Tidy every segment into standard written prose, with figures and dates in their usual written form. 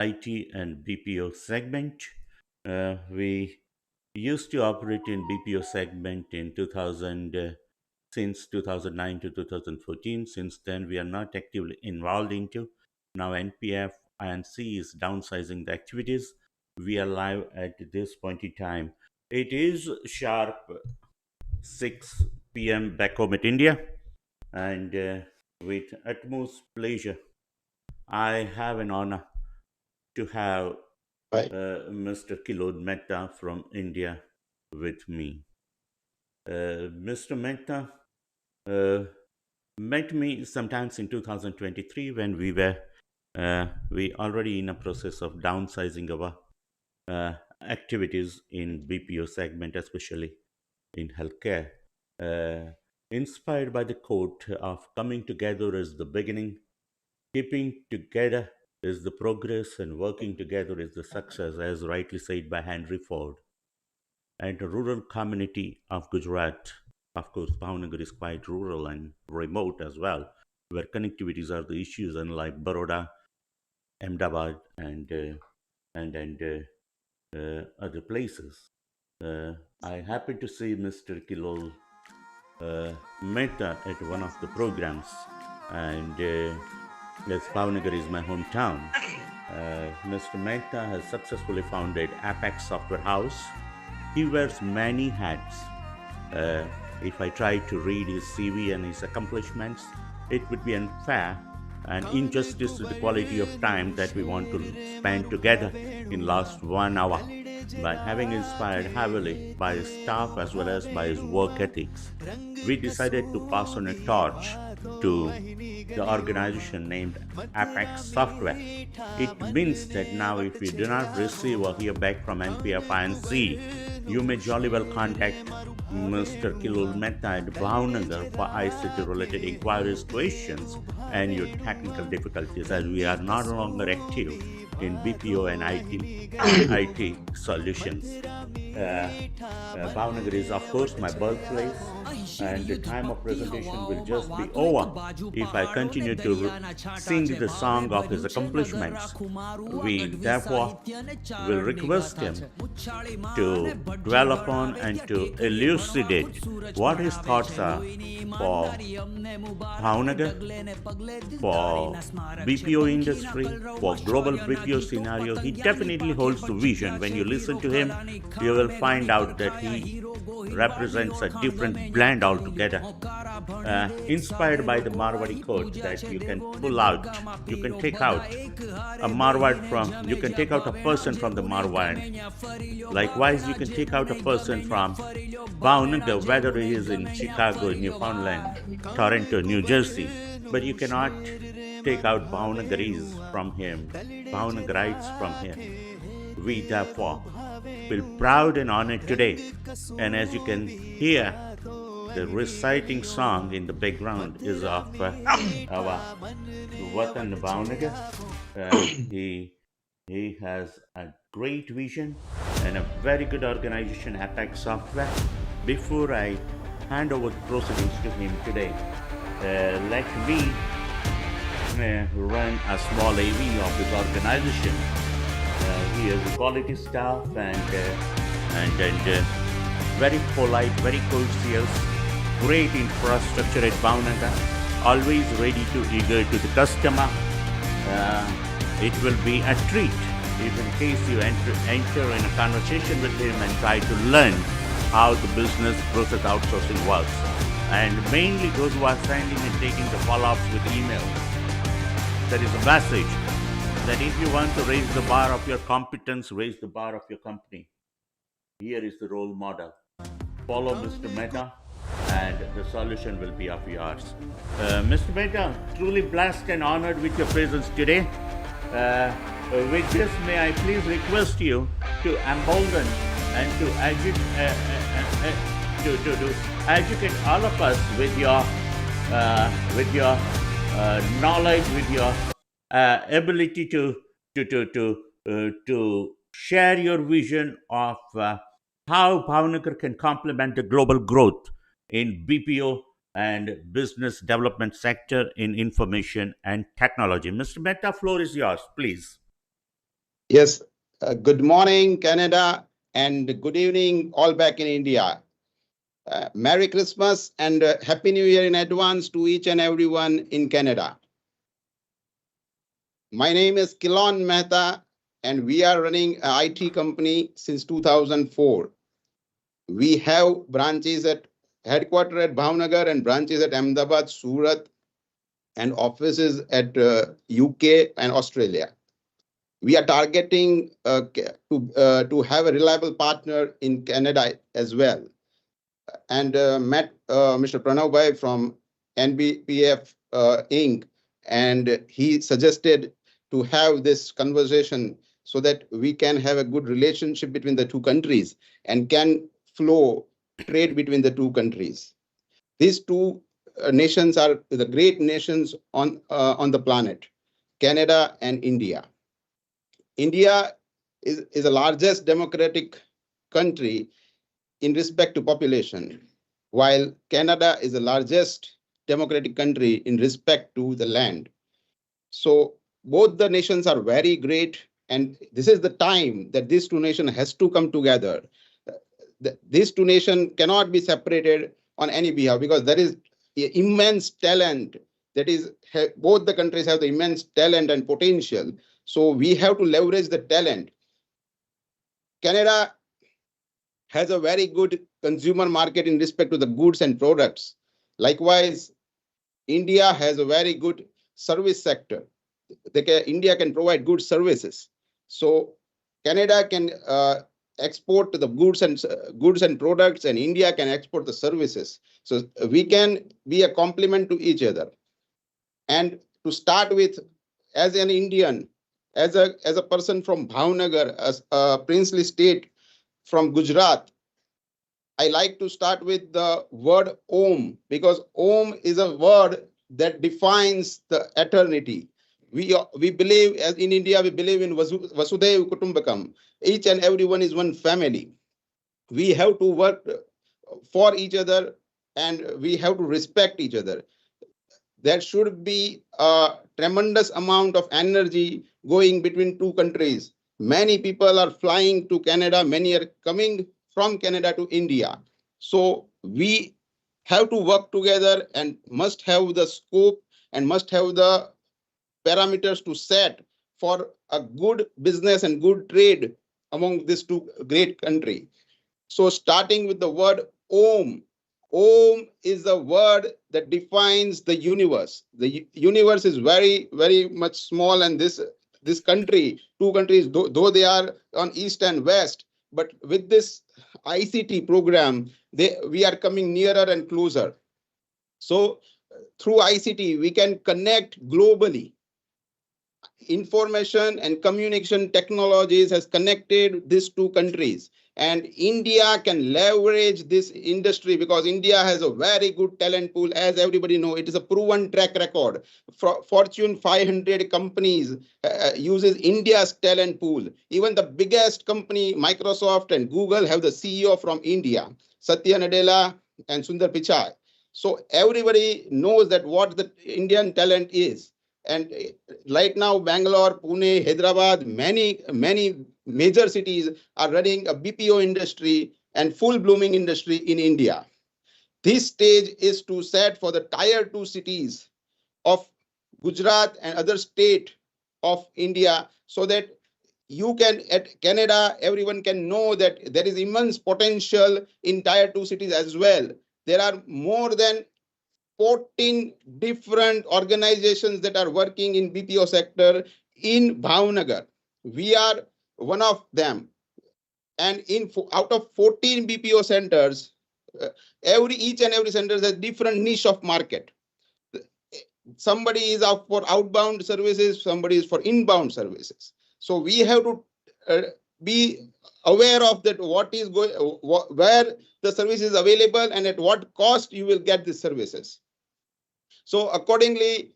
IT and BPO segment. We used to operate in BPO segment in 2000 since 2009 to 2014. Since then, we are not actively involved into. Now NPF and C is downsizing the activities. We are live at this point in time. It is sharp 6 p.m. back home at India, and with utmost pleasure, I have an honor to have Right. Mr. Kilon Mehta from India with me. Mr. Mehta uh, met me sometimes in 2023 when we already in a process of downsizing our uh, activities in BPO segment, especially in healthcare. Uh, Inspired by the quote of "coming together is the beginning, keeping together is the progress, and working together is the success," as rightly said by Henry Ford. And the rural community of Gujarat, of course, Bhavnagar is quite rural and remote as well, where connectivities are the issues, unlike Baroda, Ahmedabad, and other places. Uh, I happened to see Mr. Kilol Mehta at one of the programs, and yes, Bhavnagar is my hometown. Mr. Mehta has successfully founded Apex Software House. He wears many hats. Uh, if I try to read his CV and his accomplishments, it would be unfair and injustice to the quality of time that we want to spend together in last 1 hour. By having inspired heavily by his staff as well as by his work ethics, we decided to pass on a torch to the organization named Apex Software. It means that now, if you do not receive or hear back from NPAFInc, you may jolly well contact Mr. Kilol Mehta at Bhavnagar for ICT related inquiries, questions, and your technical difficulties, as we are no longer active in BPO and IT solutions. Uh, Bhavnagar is, of course, my birthplace, and the time of presentation will just be over if I continue to sing the song of his accomplishments. We therefore will request him to dwell upon and to elucidate what his thoughts are for Bhavnagar, for BPO industry, for global BPO scenario. He definitely holds the vision. When you listen to him, you will find out that he represents a different blend altogether. Inspired by the Marwadi quote that you can take out you can take out a person from the Marwad. Likewise, you can take out a person from Bhavnagar, whether he is in Chicago, Newfoundland, Toronto, New Jersey, but you cannot take out Bhavnagaris from him, Bhavnagarites from him. We therefore feel proud and honored today. And as you can hear, the reciting song in the background is of our Watan Bhavnagar. He has a great vision and a very good organization, Apex Software. Before I hand over the proceedings to him today, let me run a small AV of his organization. He has a quality staff and very polite, very courteous, great infrastructure at Bhavnagar, always ready to eager to the customer. It will be a treat if in case you enter in a conversation with him and try to learn how the business process outsourcing works. And mainly those who are sending and taking the follow-ups with email. There is a message that if you want to raise the bar of your competence, raise the bar of your company. Here is the role model. Follow Mr. Mehta, and the solution will be of yours. Mr. Mehta, truly blessed and honored with your presence today. Uh, with this, may I please request you to embolden and to educate all of us with your knowledge, with your ability to share your vision of how Bhavnagar can complement the global growth in BPO and business development sector in information and technology. Mr. Mehta, floor is yours, please. Yes, good morning, Canada, and good evening, all back in India. Merry Christmas and Happy New Year in advance to each and everyone in Canada. My name is Kilon Mehta, and we are running an IT company since 2004. We have branches at headquarters at Bhavnagar and branches at Ahmedabad, Surat, and offices at UK and Australia. We are targeting to have a reliable partner in Canada as well. And met Mr. Pranav Bhai from NBPF Inc. And he suggested to have this conversation so that we can have a good relationship between the two countries and can flow trade between the two countries. These two nations are the great nations on the planet, Canada and India. India is the largest democratic country in respect to population, while Canada is the largest democratic country in respect to the land. So both the nations are very great, and this is the time that these two nations has to come together. These two nations cannot be separated on any behalf because there is immense talent that is both the countries have the immense talent and potential. So we have to leverage the talent. Canada has a very good consumer market in respect to the goods and products. Likewise, India has a very good service sector. India can provide good services. So Canada can export the goods and products, and India can export the services. So we can be a complement to each other. And to start with, as an Indian, as a person from Bhavnagar, as a princely state from Gujarat, I like to start with the word Om because Om is a word that defines the eternity. We believe, as in India, we believe in Vasudhaiva Kutumbakam. Each and everyone is one family. We have to work for each other and we have to respect each other. There should be a tremendous amount of energy going between two countries. Many people are flying to Canada, many are coming from Canada to India. So we have to work together and must have the scope and must have the parameters to set for a good business and good trade among these two great countries. So starting with the word Om. Om is a word that defines the universe. The universe is very, very much small, and this country, two countries, though they are on east and west, but with this ICT program, we are coming nearer and closer. So through ICT, we can connect globally. Information and communication technologies has connected these two countries, and India can leverage this industry because India has a very good talent pool. As everybody know, it is a proven track record. Fortune 500 companies uses India's talent pool. Even the biggest company, Microsoft and Google, have the CEO from India, Satya Nadella and Sundar Pichai. So everybody knows that what the Indian talent is. And right now, Bangalore, Pune, Hyderabad, many major cities are running a BPO industry and full blooming industry in India. This stage is to set for the tier 2 cities of Gujarat and other state of India, so that you can, at Canada, everyone can know that there is immense potential in tier 2 cities as well. There are more than 14 different organizations that are working in BPO sector in Bhavnagar. We are one of them. And out of 14 BPO centers, each and every center has a different niche of market. Somebody is out for outbound services, somebody is for inbound services. So we have to be aware of that, what is going, where the service is available and at what cost you will get these services. So accordingly,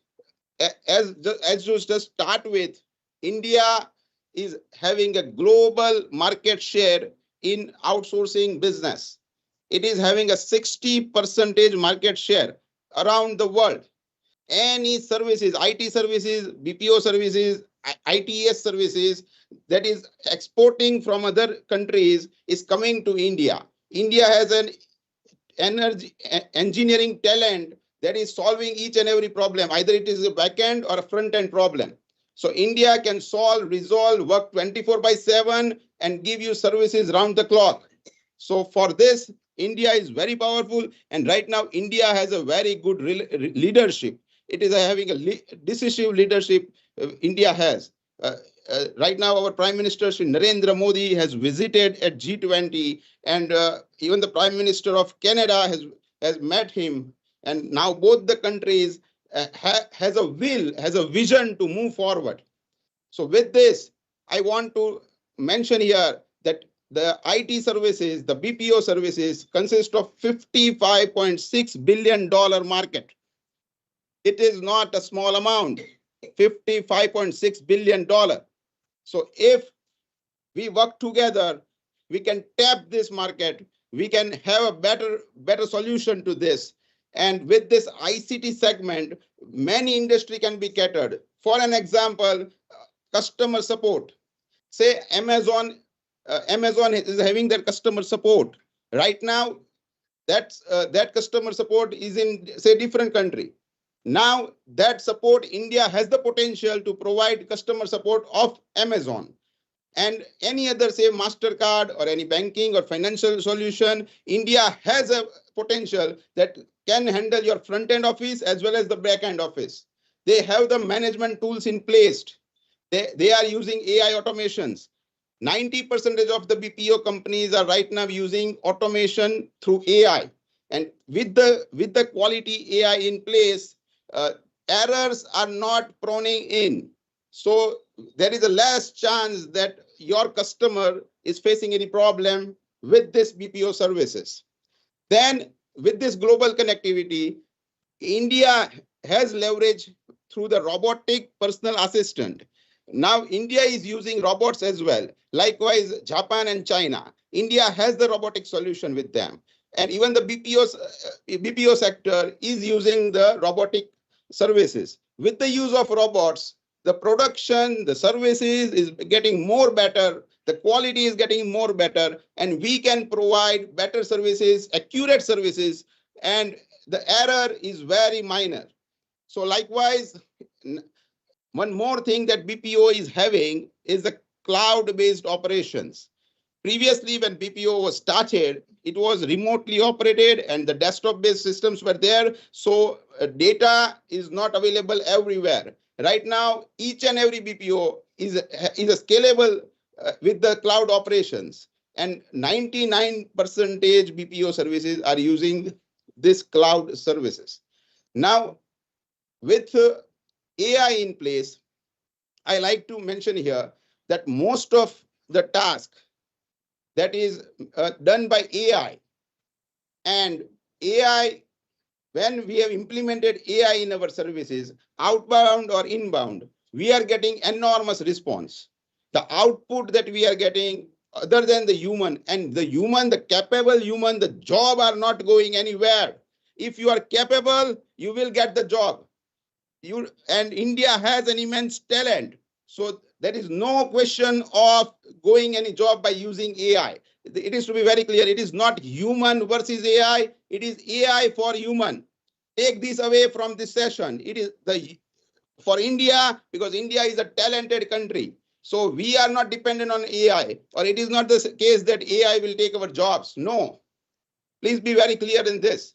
as you just start with, India is having a global market share in outsourcing business. It is having a 60% market share around the world. Any services, IT services, BPO services, ITS services that is exporting from other countries is coming to India. India has an engineering talent that is solving each and every problem. Either it is a back end or a front end problem. So India can solve, resolve, work 24/7 and give you services round the clock. So for this, India is very powerful, and right now India has a very good leadership. It is having a decisive leadership. India has. Right now, our Prime Minister Shri Narendra Modi has visited at G20, and even the Prime Minister of Canada has met him. And now both the countries has a vision to move forward. So with this, I want to mention here that the IT services, the BPO services, consist of $55.6 billion market. It is not a small amount, $55.6 billion. So if we work together, we can tap this market. We can have a better solution to this. And with this ICT segment, many industry can be catered. For an example, customer support. Say Amazon is having their customer support. Right now, that customer support is in, say, different country. Now that support, India has the potential to provide customer support of Amazon. And any other, say, MasterCard or any banking or financial solution, India has a potential that can handle your front-end office as well as the back-end office. They have the management tools in place. They are using AI automations. 90% of the BPO companies are right now using automation through AI. And with the quality AI in place, errors are not proning in. So there is a less chance that your customer is facing any problem with this BPO services. Then with this global connectivity, India has leverage through the robotic personal assistant. Now India is using robots as well. Likewise, Japan and China. India has the robotic solution with them. And even the BPO sector is using the robotic services. With the use of robots, the production, the services is getting more better, the quality is getting more better, and we can provide better services, accurate services, and the error is very minor. So likewise, one more thing that BPO is having is the cloud-based operations. Previously, when BPO was started, it was remotely operated and the desktop-based systems were there. So data is not available everywhere. Right now, each and every BPO is a scalable with the cloud operations. And 99% BPO services are using this cloud services. Now, with AI in place, I like to mention here that most of the task that is done by AI, and AI, when we have implemented AI in our services, outbound or inbound, we are getting enormous response. The output that we are getting, other than the human, and the human, the capable human, the job are not going anywhere. If you are capable, you will get the job. And India has an immense talent. So there is no question of going any job by using AI. It is to be very clear. It is not human versus AI. It is AI for human. Take this away from this session. It is for India, because India is a talented country. So we are not dependent on AI, or it is not the case that AI will take our jobs. No. Please be very clear in this.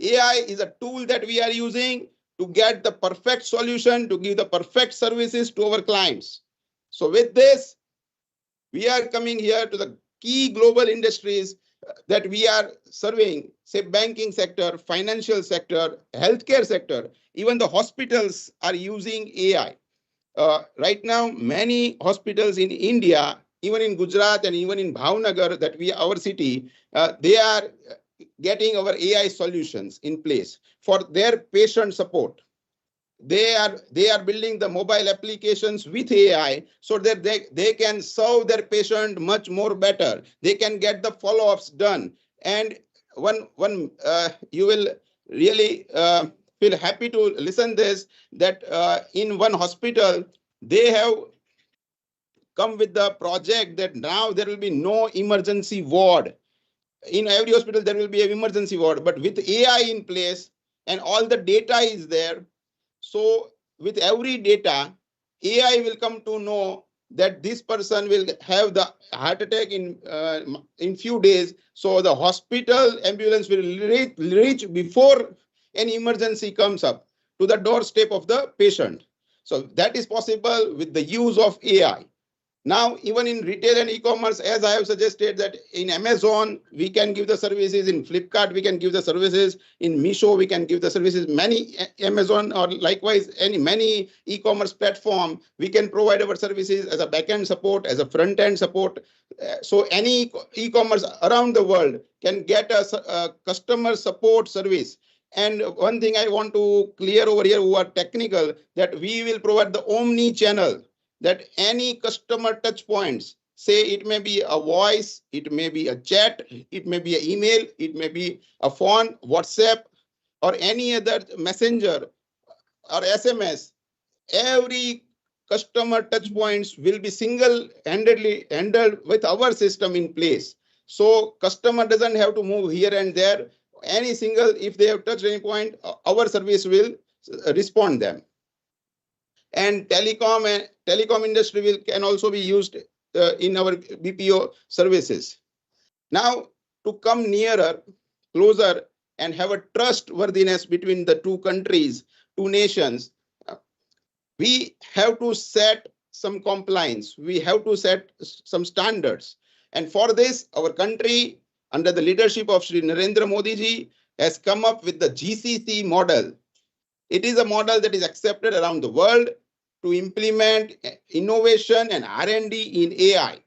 AI is a tool that we are using to get the perfect solution, to give the perfect services to our clients. So with this, we are coming here to the key global industries that we are serving, say banking sector, financial sector, healthcare sector, even the hospitals are using AI. Right now, many hospitals in India, even in Gujarat and even in Bhavnagar, that our city, they are getting our AI solutions in place for their patient support. They are building the mobile applications with AI so that they can serve their patient much more better. They can get the follow-ups done. And you will really feel happy to listen this, that in one hospital, they have come with the project that now there will be no emergency ward. In every hospital, there will be an emergency ward, but with AI in place and all the data is there. So with every data, AI will come to know that this person will have the heart attack in few days. So the hospital ambulance will reach before any emergency comes up to the doorstep of the patient. So that is possible with the use of AI. Now, even in retail and e-commerce, as I have suggested that in Amazon, we can give the services, in Flipkart, we can give the services, in Meesho, we can give the services, many Amazon or likewise many e-commerce platform, we can provide our services as a back-end support, as a front-end support. So any e-commerce around the world can get a customer support service. And one thing I want to clear over here who are technical, that we will provide the omni-channel, that any customer touch points, say it may be a voice, it may be a chat, it may be an email, it may be a phone, WhatsApp, or any other messenger or SMS, every customer touch points will be single-handedly handled with our system in place. So customer doesn't have to move here and there. Any single, if they have touched any point, our service will respond them. And telecom industry can also be used in our BPO services. Now, to come nearer, closer, and have a trustworthiness between the two countries, two nations, we have to set some compliance. We have to set some standards. And for this, our country, under the leadership of Shri Narendra Modi ji, has come up with the GCC model. It is a model that is accepted around the world to implement innovation and R&D in AI.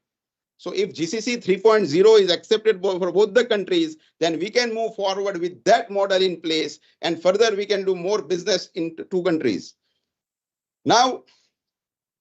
So if GCC 3.0 is accepted for both the countries, then we can move forward with that model in place, and further we can do more business in two countries. Now,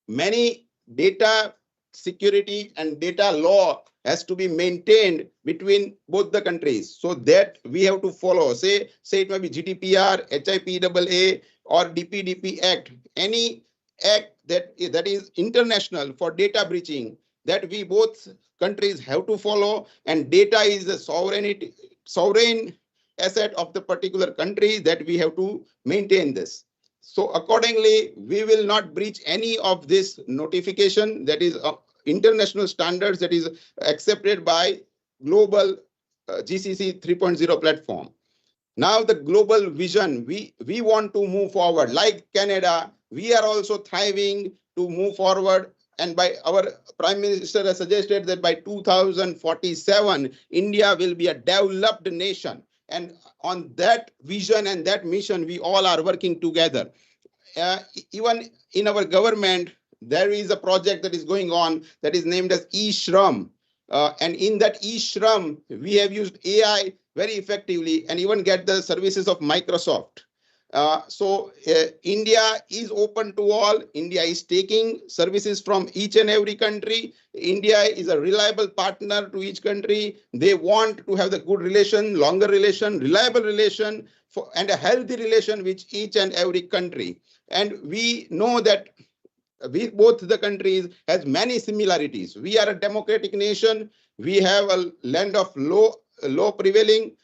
many data security and data law has to be maintained between both the countries. So that we have to follow, say it may be GDPR, HIPAA, or DPDP Act, any act that is international for data breaching, that we both countries have to follow, and data is a sovereign asset of the particular country, that we have to maintain this. So accordingly, we will not breach any of this notification that is international standards that is accepted by global GCC 3.0 platform. Now the global vision, we want to move forward. Like Canada, we are also thriving to move forward. And by our Prime Minister has suggested that by 2047, India will be a developed nation. And on that vision and that mission, we all are working together. Even in our government, there is a project that is going on that is named as eShram. And in that eShram, we have used AI very effectively and even get the services of Microsoft. So India is open to all. India is taking services from each and every country. India is a reliable partner to each country. They want to have the good relation, longer relation, reliable relation, and a healthy relation with each and every country. And we know that both the countries has many similarities. We are a democratic nation. We have a land of law prevailing.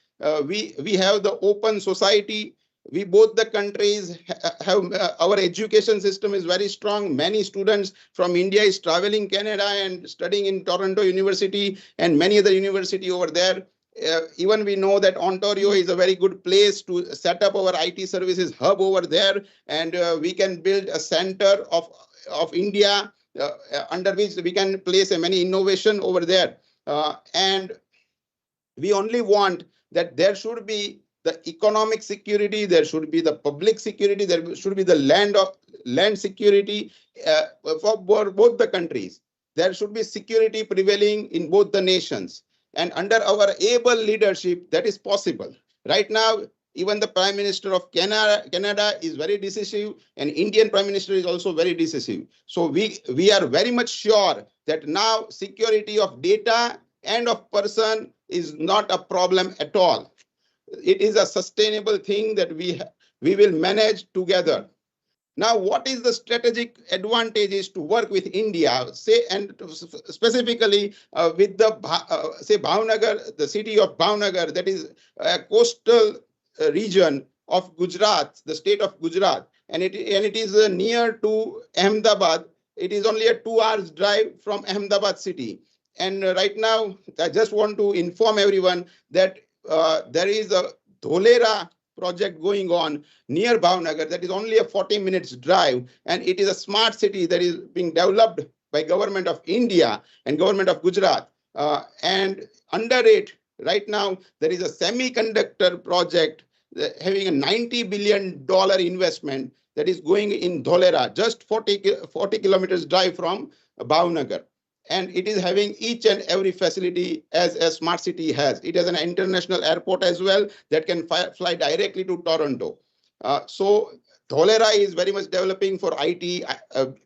We have the open society. We both the countries have our education system is very strong. Many students from India is traveling Canada and studying in Toronto University and many other university over there. Even we know that Ontario is a very good place to set up our IT services hub over there, and we can build a center of India under which we can place many innovation over there. And we only want that there should be the economic security, there should be the public security, there should be the land security for both the countries. There should be security prevailing in both the nations. And under our able leadership, that is possible. Right now, even the Prime Minister of Canada is very decisive, and Indian Prime Minister is also very decisive. So we are very much sure that now security of data and of person is not a problem at all. It is a sustainable thing that we will manage together. Now, what is the strategic advantages to work with India, say, and specifically with the say Bhavnagar, the city of Bhavnagar, that is a coastal region of Gujarat, the state of Gujarat, and it is near to Ahmedabad. It is only a 2 hours drive from Ahmedabad city. And right now, I just want to inform everyone that there is a Dholera project going on near Bhavnagar. That is only a 40 minutes drive, and it is a smart city that is being developed by government of India and government of Gujarat. And under it, right now, there is a semiconductor project having a $90 billion investment that is going in Dholera, just 40 kilometers drive from Bhavnagar. And it is having each and every facility as a smart city has. It has an international airport as well that can fly directly to Toronto. So Dholera is very much developing for IT,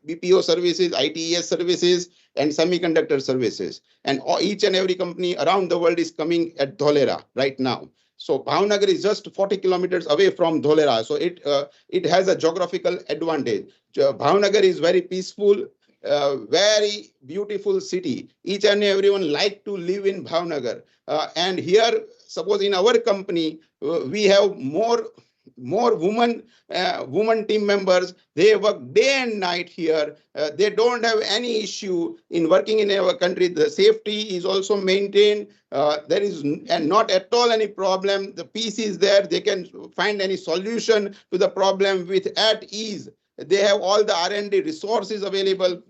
BPO services, ITES services, and semiconductor services. And each and every company around the world is coming at Dholera right now. So Bhavnagar is just 40 kilometers away from Dholera. So it has a geographical advantage. Bhavnagar is very peaceful, very beautiful city. Each and everyone like to live in Bhavnagar. And here, suppose in our company, we have more woman team members. They work day and night here. They don't have any issue in working in our country. The safety is also maintained. There is and not at all any problem. The peace is there. They can find any solution to the problem with at ease. They have all the R&D resources available.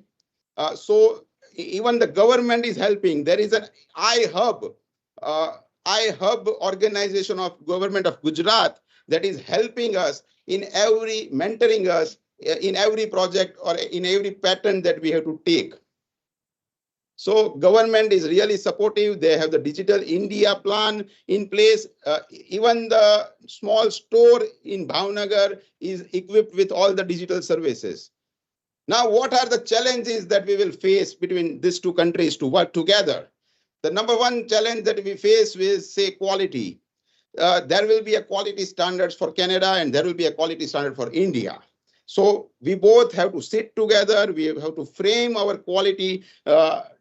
So even the government is helping. There is an iHub, iHub organization of government of Gujarat that is helping us in every, mentoring us in every project or in every patent that we have to take. So government is really supportive. They have the Digital India plan in place. Even the small store in Bhavnagar is equipped with all the digital services. Now, what are the challenges that we will face between these two countries to work together? The number one challenge that we face is, say, quality. There will be a quality standards for Canada and there will be a quality standard for India. So we both have to sit together. We have to frame our quality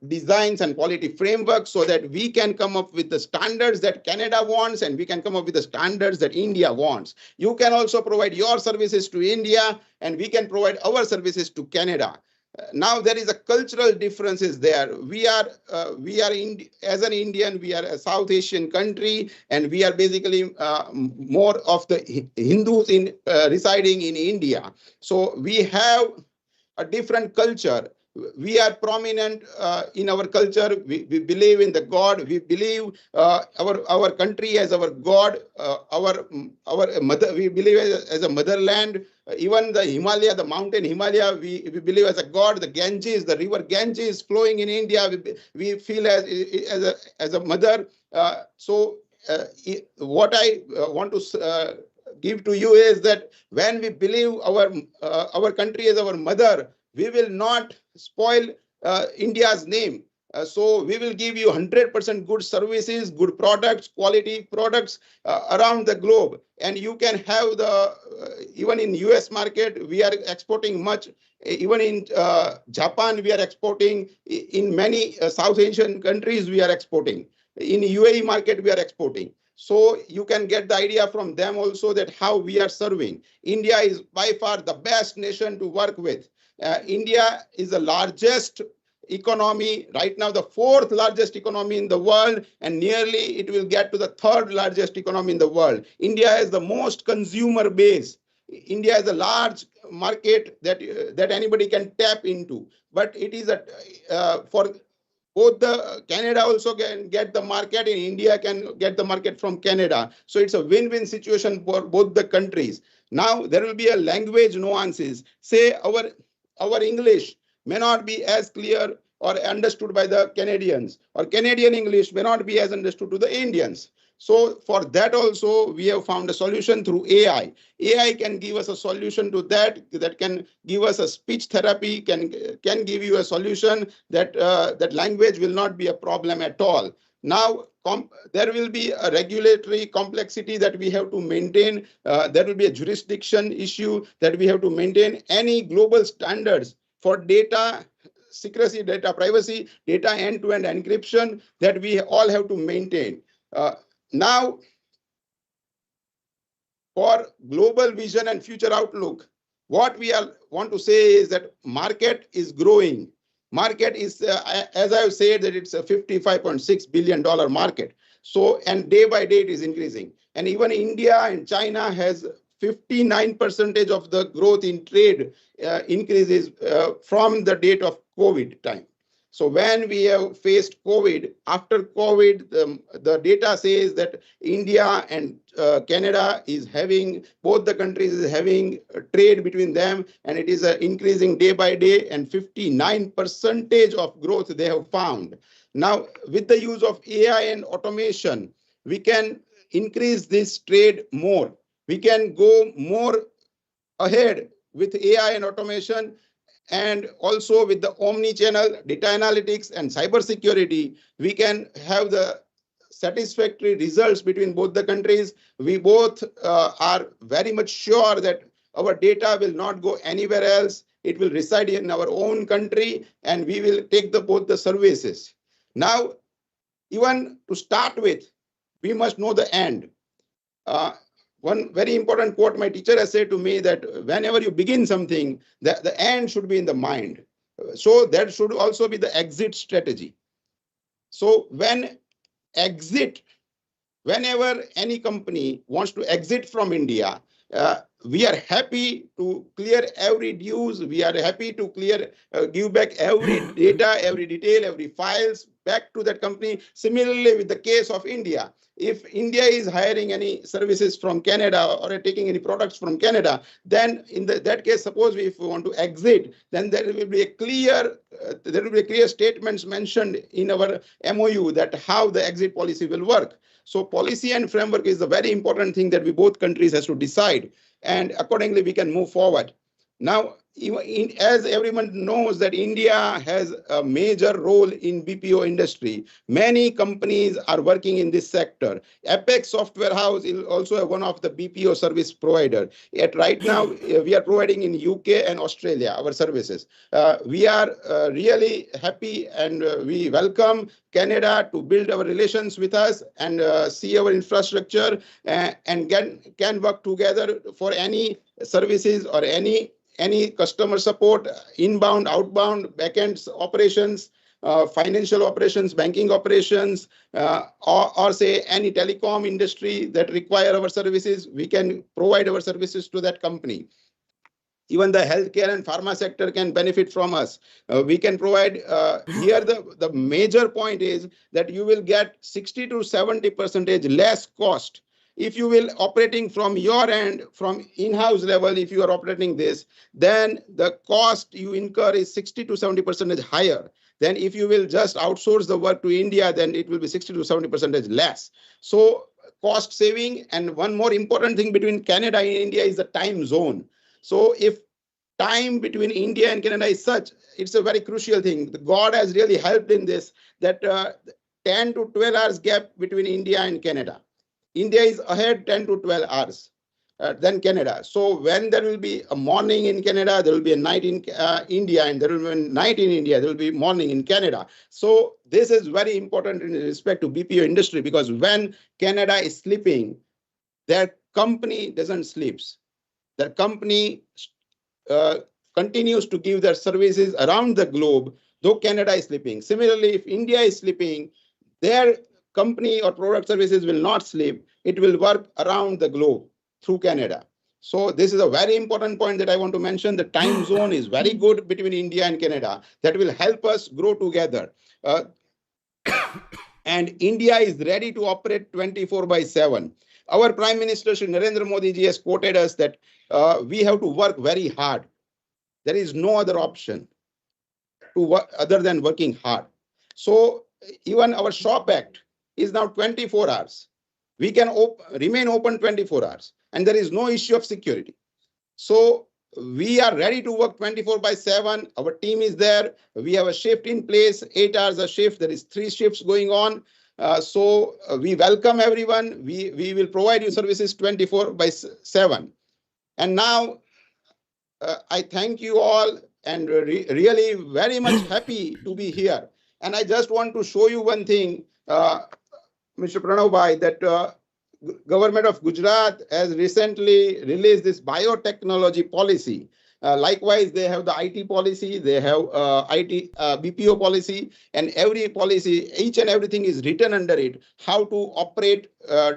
designs and quality framework so that we can come up with the standards that Canada wants and we can come up with the standards that India wants. You can also provide your services to India and we can provide our services to Canada. Now there is a cultural differences there. We are as an Indian, we are a South Asian country, and we are basically more of the Hindus in residing in India. So we have a different culture. We are prominent in our culture. We believe in the God. We believe our country as our God, our mother. We believe as a motherland. Even the Himalaya, the mountain Himalaya, we believe as a God. The Ganges, the river Ganges flowing in India, we feel as a mother. What I want to give to you is that when we believe our country is our mother, we will not spoil India's name. So we will give you 100% good services, good products, quality products around the globe. And you can have even in US market, we are exporting much. Even in Japan, we are exporting. In many South Asian countries, we are exporting. In UAE market, we are exporting. So you can get the idea from them also that how we are serving. India is by far the best nation to work with. India is the largest economy, right now the fourth largest economy in the world, and nearly it will get to the third largest economy in the world. India has the most consumer base. India is a large market that anybody can tap into, but it is for both the Canada also can get the market and India can get the market from Canada. So it's a win-win situation for both the countries. Now there will be a language nuances. Say our English may not be as clear or understood by the Canadians, or Canadian English may not be as understood to the Indians. So for that also, we have found a solution through AI. AI can give us a solution to that can give us a speech therapy, can give you a solution that language will not be a problem at all. Now, there will be a regulatory complexity that we have to maintain. There will be a jurisdiction issue that we have to maintain. Any global standards for data secrecy, data privacy, data end-to-end encryption that we all have to maintain. Now, for global vision and future outlook, what we want to say is that market is growing. Market is, as I've said, that it's a $55.6 billion market. So, and day by day it is increasing. And even India and China has 59% of the growth in trade increases from the date of COVID time. So when we have faced COVID, after COVID, the data says that India and Canada is having, both the countries is having trade between them, and it is increasing day by day, and 59% of growth they have found. Now, with the use of AI and automation, we can increase this trade more. We can go more ahead with AI and automation, and also with the omni-channel data analytics and cybersecurity, we can have the satisfactory results between both the countries. We both are very much sure that our data will not go anywhere else. It will reside in our own country, and we will take both the services. Now, even to start with, we must know the end. One very important quote my teacher has said to me, that whenever you begin something, the end should be in the mind. So that should also be the exit strategy. So whenever any company wants to exit from India, we are happy to clear every dues. We are happy to give back every data, every detail, every files back to that company. Similarly, with the case of India, if India is hiring any services from Canada or taking any products from Canada, then in that case, suppose if we want to exit, then there will be a clear statements mentioned in our MOU that how the exit policy will work. So policy and framework is a very important thing that we both countries has to decide, and accordingly we can move forward. Now, as everyone knows that India has a major role in BPO industry. Many companies are working in this sector. Apex Software House is also one of the BPO service provider. Yet right now, we are providing in UK and Australia our services. We are really happy, and we welcome Canada to build our relations with us and see our infrastructure, and can work together for any services or any customer support, inbound, outbound, backend operations, financial operations, banking operations, or say any telecom industry that require our services, we can provide our services to that company. Even the healthcare and pharma sector can benefit from us. We can provide, here the major point is that you will get 60 to 70% less cost if you will operating from your end, from in-house level. If you are operating this, then the cost you incur is 60 to 70% higher than if you will just outsource the work to India, then it will be 60 to 70% less. So cost saving. And one more important thing between Canada and India is the time zone. So if time between India and Canada is such, it's a very crucial thing. God has really helped in this, that 10 to 12 hours gap between India and Canada. India is ahead 10 to 12 hours than Canada. So when there will be a morning in Canada, there will be a night in India, and there will be a night in India, there will be morning in Canada. So this is very important in respect to BPO industry, because when Canada is sleeping, their company doesn't sleep. Their company continues to give their services around the globe, though Canada is sleeping. Similarly, if India is sleeping, their company or product services will not sleep. It will work around the globe through Canada. So this is a very important point that I want to mention. The time zone is very good between India and Canada. That will help us grow together. And India is ready to operate 24/7. Our Prime Minister, Shri Narendra Modi ji, has quoted us that we have to work very hard. There is no other option to work other than working hard. So even our Shop Act is now 24 hours. We can remain open 24 hours, and there is no issue of security. So we are ready to work 24/7. Our team is there. We have a shift in place, 8 hours a shift. There is 3 shifts going on. We welcome everyone. We will provide you services 24 by 7. And now I thank you all and really very much happy to be here. And I just want to show you one thing, Mr. Pranav Bhai, that government of Gujarat has recently released this biotechnology policy. Likewise, they have the IT policy, they have IT BPO policy, and every policy, each and everything is written under it. How to operate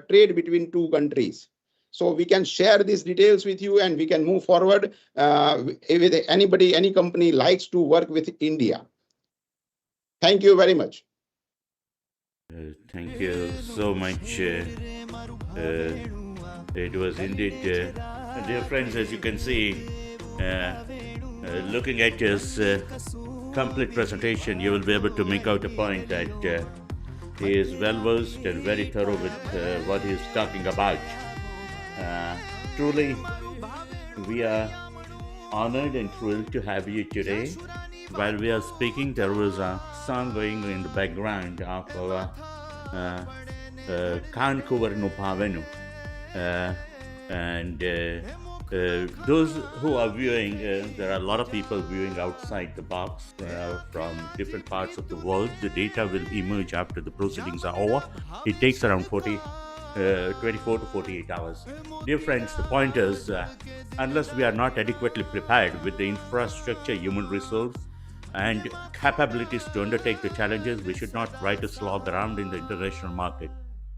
trade between two countries. So we can share these details with you, and we can move forward. If anybody, any company likes to work with India. Thank you very much. Thank you so much. It was indeed, dear friends, as you can see, looking at his complete presentation, you will be able to make out a point that he is well versed and very thorough with what he is talking about. Uh, Truly, we are honored and thrilled to have you today. While we are speaking, there was a song going in the background of our Khan Kuvar Nupavenu. Uh, and Those who are viewing, there are a lot of people viewing outside the box from different parts of the world. The data will emerge after the proceedings are over. It takes around 24 to 48 hours. Dear friends, the point is, unless we are not adequately prepared with the infrastructure, human resource, and capabilities to undertake the challenges, we should not try to slog around in the international market.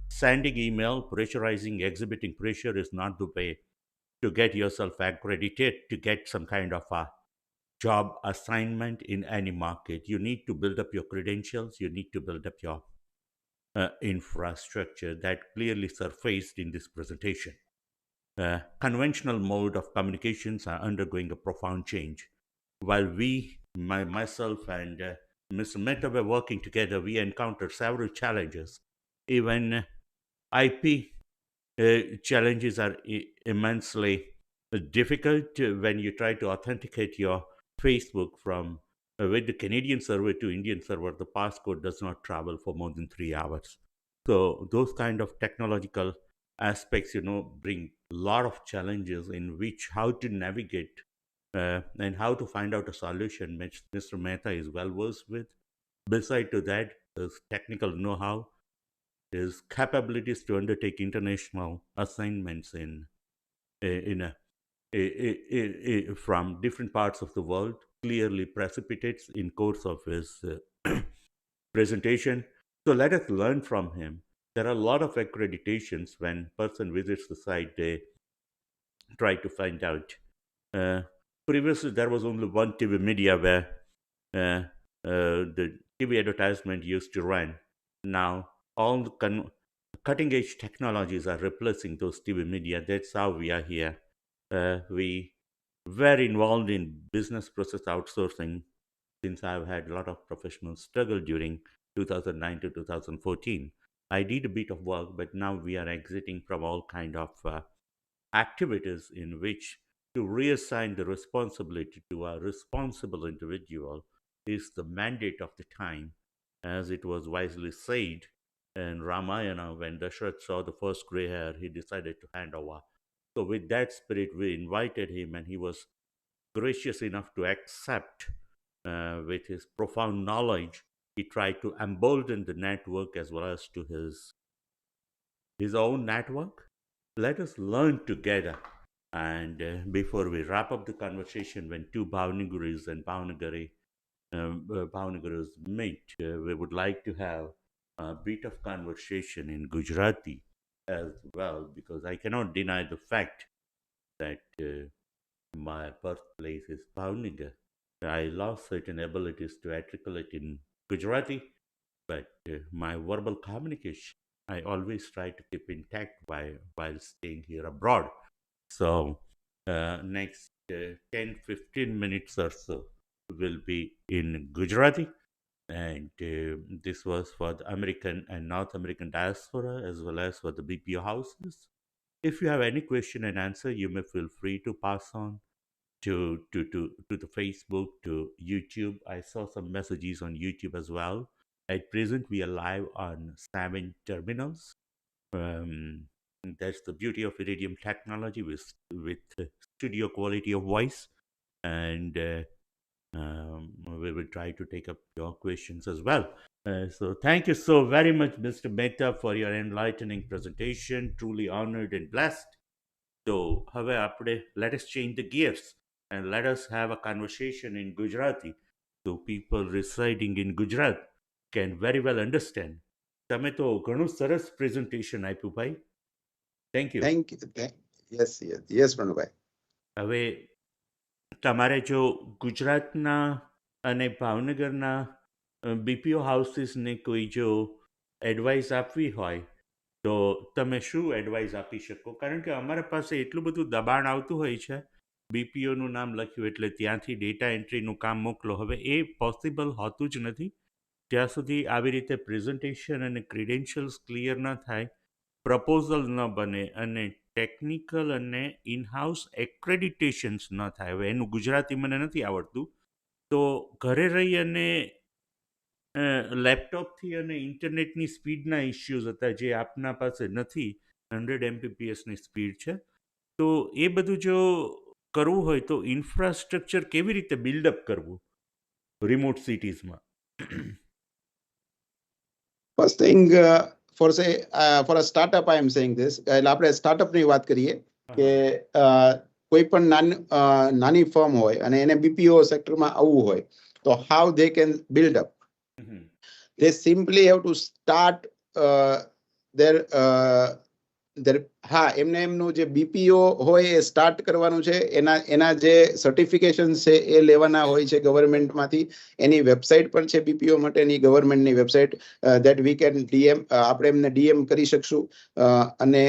Sending email, pressurizing, exhibiting pressure is not the way to get yourself accredited to get some kind of a job assignment in any market. You need to build up your credentials, you need to build up your infrastructure that clearly surfaced in this presentation. Conventional mode of communications are undergoing a profound change. While myself and Mr. Mehta were working together, we encountered several challenges. Even IP challenges are immensely difficult when you try to authenticate your Facebook from with the Canadian server to Indian server. The passcode does not travel for more than 3 hours. So those kind of technological aspects, bring a lot of challenges in which how to navigate and how to find out a solution, which Mr. Mehta is well versed with. Beside to that, his technical know-how, his capabilities to undertake international assignments in from different parts of the world clearly precipitates in course of his presentation. So let us learn from him. There are a lot of accreditations when person visits the site. They try to find out. Uh, Previously, there was only one TV media where the TV advertisement used to run. Now, all the cutting edge technologies are replacing those TV media. That's how we are here. We were involved in business process outsourcing since I've had a lot of professional struggle during 2009 to 2014. I did a bit of work, but now we are exiting from all kind of activities in which to reassign the responsibility to a responsible individual is the mandate of the time, as it was wisely said in Ramayana when Dashrath saw the first gray hair, he decided to hand over. So, with that spirit, we invited him, and he was gracious enough to accept. With his profound knowledge, he tried to embolden the network as well as to his own network. Let us learn together. And before we wrap up the conversation, when two Bhavanaguris and Bhavanagarus meet, we would like to have a bit of conversation in Gujarati as well, because I cannot deny the fact that my birthplace is Bhavnagar. I lost certain abilities to articulate in Gujarati, but my verbal communication, I always try to keep intact while staying here abroad. So, next 10 15 minutes or so will be in Gujarati. And this was for the American and North American diaspora as well as for the BPO houses. If you have any question and answer, you may feel free to pass on to the Facebook, to YouTube. I saw some messages on YouTube as well. At present, we are live on 7 terminals. Um, that's the beauty of Iridium technology with studio quality of voice, and we will try to take up your questions as well. So, thank you so very much, Mr. Mehta, for your enlightening presentation. Truly honored and blessed. So, હવે આપણે let us change the gears and let us have a conversation in Gujarati so people residing in Gujarat can very well understand. તમે તો ઘણું સરસ presentation આપ્યું ભાઈ. Thank you. Thank you. Yes yes yes Pranubhai. હવે તમારે જો ગુજરાતના અને ભાવનગરના બીપીઓ હાઉસીસને કોઈ જો એડવાઇસ આપવી હોય તો તમે શું એડવાઇસ આપી શકો? કારણ કે અમારા પાસે એટલું બધું દબાણ આવતું હોય છે, બીપીઓનું નામ લખ્યું એટલે ત્યાંથી ડેટા એન્ટ્રીનું કામ મોકલો. હવે એ પોસિબલ હોતું જ નથી ત્યાં સુધી આવી રીતે પ્રેઝન્ટેશન અને ક્રિડેન્શિયલ્સ ક્લિયર ન થાય, પ્રપોઝલ ન બને અને ટેકનિકલ અને ઇનહાઉસ એક્રેડિટેશન્સ ન થાય. હવે એનું ગુજરાતી મને નથી આવડતું, તો ઘરે રહી અને લેપટોપથી અને ઇન્ટરનેટની સ્પીડના ઇસ્યુઝ હતા જે આપના પાસે નથી. 100 MBPSની સ્પીડ છે. તો એ બધું જો કરવું હોય તો ઇન્ફ્રાસ્ટ્રક્ચર કેવી રીતે બિલ્ડઅપ કરવું રિમોટ સિટીઝમાં? First thing for a startup I am saying this, એટલે આપણે સ્ટાર્ટઅપની વાત કરીએ કે કોઈ પણ નાની ફર્મ હોય અને એને બીપીઓ સેક્ટરમાં આવવું હોય તો how they can build up. They simply have to start હા, એમને એમનું જે બીપીઓ હોય એ સ્ટાર્ટ કરવાનું છે. એના જે સર્ટિફિકેશન છે એ લેવાના હોય છે ગવર્મેન્ટમાંથી. એની વેબસાઇટ પણ છે બીપીઓ માટેની, ગવર્મેન્ટની website, that we can DM, આપણે એમને ડીએમ કરી શકશું. અને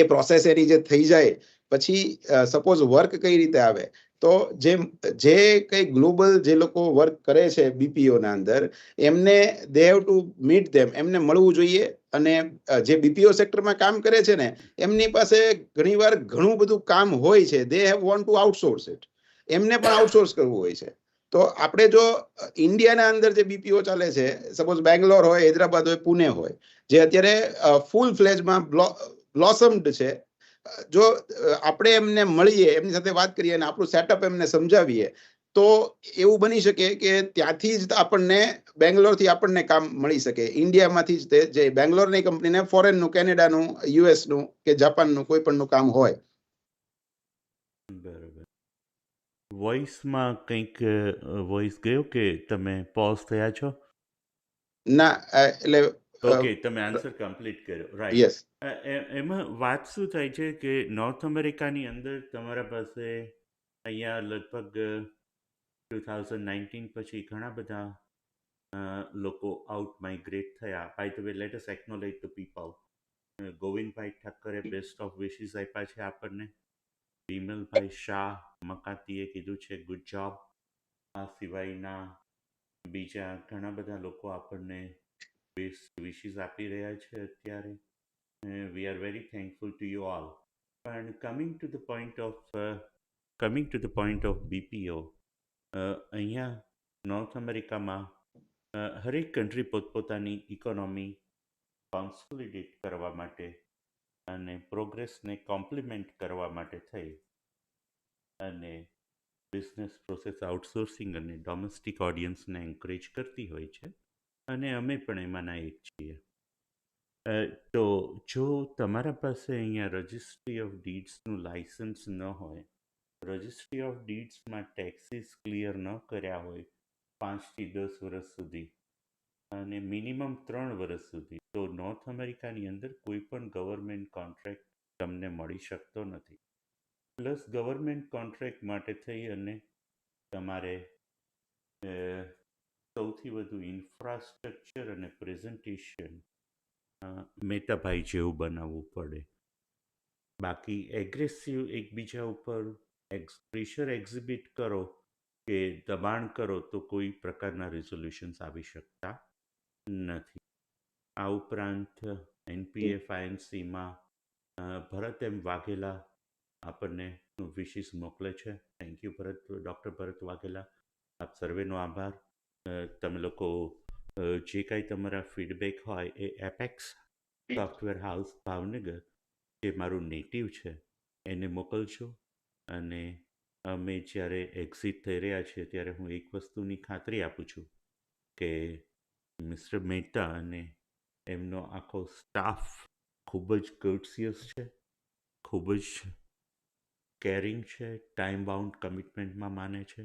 એ પ્રોસેસ એની જે થઈ જાય પછી સપોઝ વર્ક કઈ રીતે આવે તો જે કઈ ગ્લોબલ જે લોકો વર્ક કરે છે બીપીઓ ના અંદર, એમને દે હેવ ટુ મીટ ધેમ, એમને મળવું જોઈએ. અને જે બીપીઓ સેક્ટરમાં કામ કરે છે ને એમની પાસે ઘણીવાર ઘણું બધું કામ હોય છે. They have want to outsource it, એમને પણ આઉટસોર્સ કરવું હોય છે. તો આપણે જો ઇન્ડિયાના અંદર જે બીપીઓ ચાલે છે, સપોઝ બેંગ્લોર હોય, હૈદરાબાદ હોય, પુણે હોય, જે અત્યારે ફૂલ ફ્લેજમાં બ્લોસમ્ડ છે, જો આપણે એમને મળીએ, એમની સાથે વાત કરીએ અને આપણું સેટઅપ એમને સમજાવીએ તો એવું બની શકે કે ત્યાંથી જ આપણને બેંગ્લોરથી આપણને કામ મળી શકે. ઇન્ડિયામાંથી જ જે બેંગ્લોરની કંપનીને ફોરેનનું, કેનેડાનું, યુએસનું કે જાપાનનું કોઈ પણનું કામ હોય. બરાબર. વોઇસમાં કંઈક વોઇસ ગયો કે તમે પોઝ થયા છો? ના, એટલે ઓકે, તમે આન્સર કમ્પ્લીટ કર્યો, રાઈટ. યસ. એમાં વાત શું થાય છે કે નોર્થ અમેરિકાની અંદર તમારા પાસે અહીંયા લગભગ 2019 પછી ઘણા બધા લોકો આઉટ માઇગ્રેટ થયા. By the way, let us acknowledge the people. Govindbhai ઠક્કરે બેસ્ટ ઓફ વિશીસ આપ્યા છે આપણને. વિમલભાઈ શાહ મકાતીએ કીધું છે ગુડ જોબ. આ સિવાયના બીજા ઘણા બધા લોકો આપણને બેસ્ટ વિશીસ આપી રહ્યા છે અત્યારે. We are very thankful to you all. પણ coming to the point of BPO, અહીંયા નોર્થ અમેરિકામાં હરેક કન્ટ્રી પોતપોતાની ઇકોનોમી કોન્સોલિડેટ કરવા માટે અને પ્રોગ્રેસને કોમ્પ્લિમેન્ટ કરવા માટે થઈ અને બિઝનેસ પ્રોસેસ આઉટસોર્સિંગ અને ડોમેસ્ટિક ઓડિયન્સને એન્કરેજ કરતી હોય છે અને અમે પણ એમાંના એક છીએ. તો જો તમારા પાસે અહીંયા રજિસ્ટ્રી ઓફ ડીડ્સનું લાઇસન્સ ન હોય, રજિસ્ટ્રી ઓફ ડીડ્સમાં ટેક્સીસ ક્લિયર ન કર્યા હોય 5 થી 10 વર્ષ સુધી અને મિનિમમ 3 વર્ષ સુધી, તો નોર્થ અમેરિકાની અંદર કોઈ પણ ગવર્મેન્ટ કોન્ટ્રાક્ટ તમને મળી શકતો નથી. પ્લસ ગવર્મેન્ટ કોન્ટ્રાક્ટ માટે થઈ અને તમારે સૌથી વધુ ઇન્ફ્રાસ્ટ્રક્ચર અને પ્રેઝન્ટેશન મેટાભાઈ જેવું બનાવવું પડે. બાકી એગ્રેસિવ એકબીજા ઉપર પ્રેશર એક્ઝિબિટ કરો કે દબાણ કરો તો કોઈ પ્રકારના રિઝોલ્યુશન્સ આવી શકતા નથી. આ ઉપરાંત NPAFIncમાં ભરત એમ વાઘેલા આપણને વિશીસ મોકલે છે. થેન્ક યુ ભરત, ડૉક્ટર ભરત વાઘેલા, આપ સર્વેનો આભાર. તમે લોકો જે કાંઈ તમારા ફીડબેક હોય એ એપેક્સ સોફ્ટવેર હાઉસ ભાવનગર, જે મારું નેટિવ છે, એને મોકલજો. અને અમે જ્યારે એક્ઝિટ થઈ રહ્યા છીએ ત્યારે હું એક વસ્તુની ખાતરી આપું છું કે મિસ્ટર મહેતા અને એમનો આખો સ્ટાફ ખૂબ જ કર્ટસિયસ છે, ખૂબ જ કેરિંગ છે, ટાઈમ બાઉન્ડ કમિટમેન્ટમાં માને છે.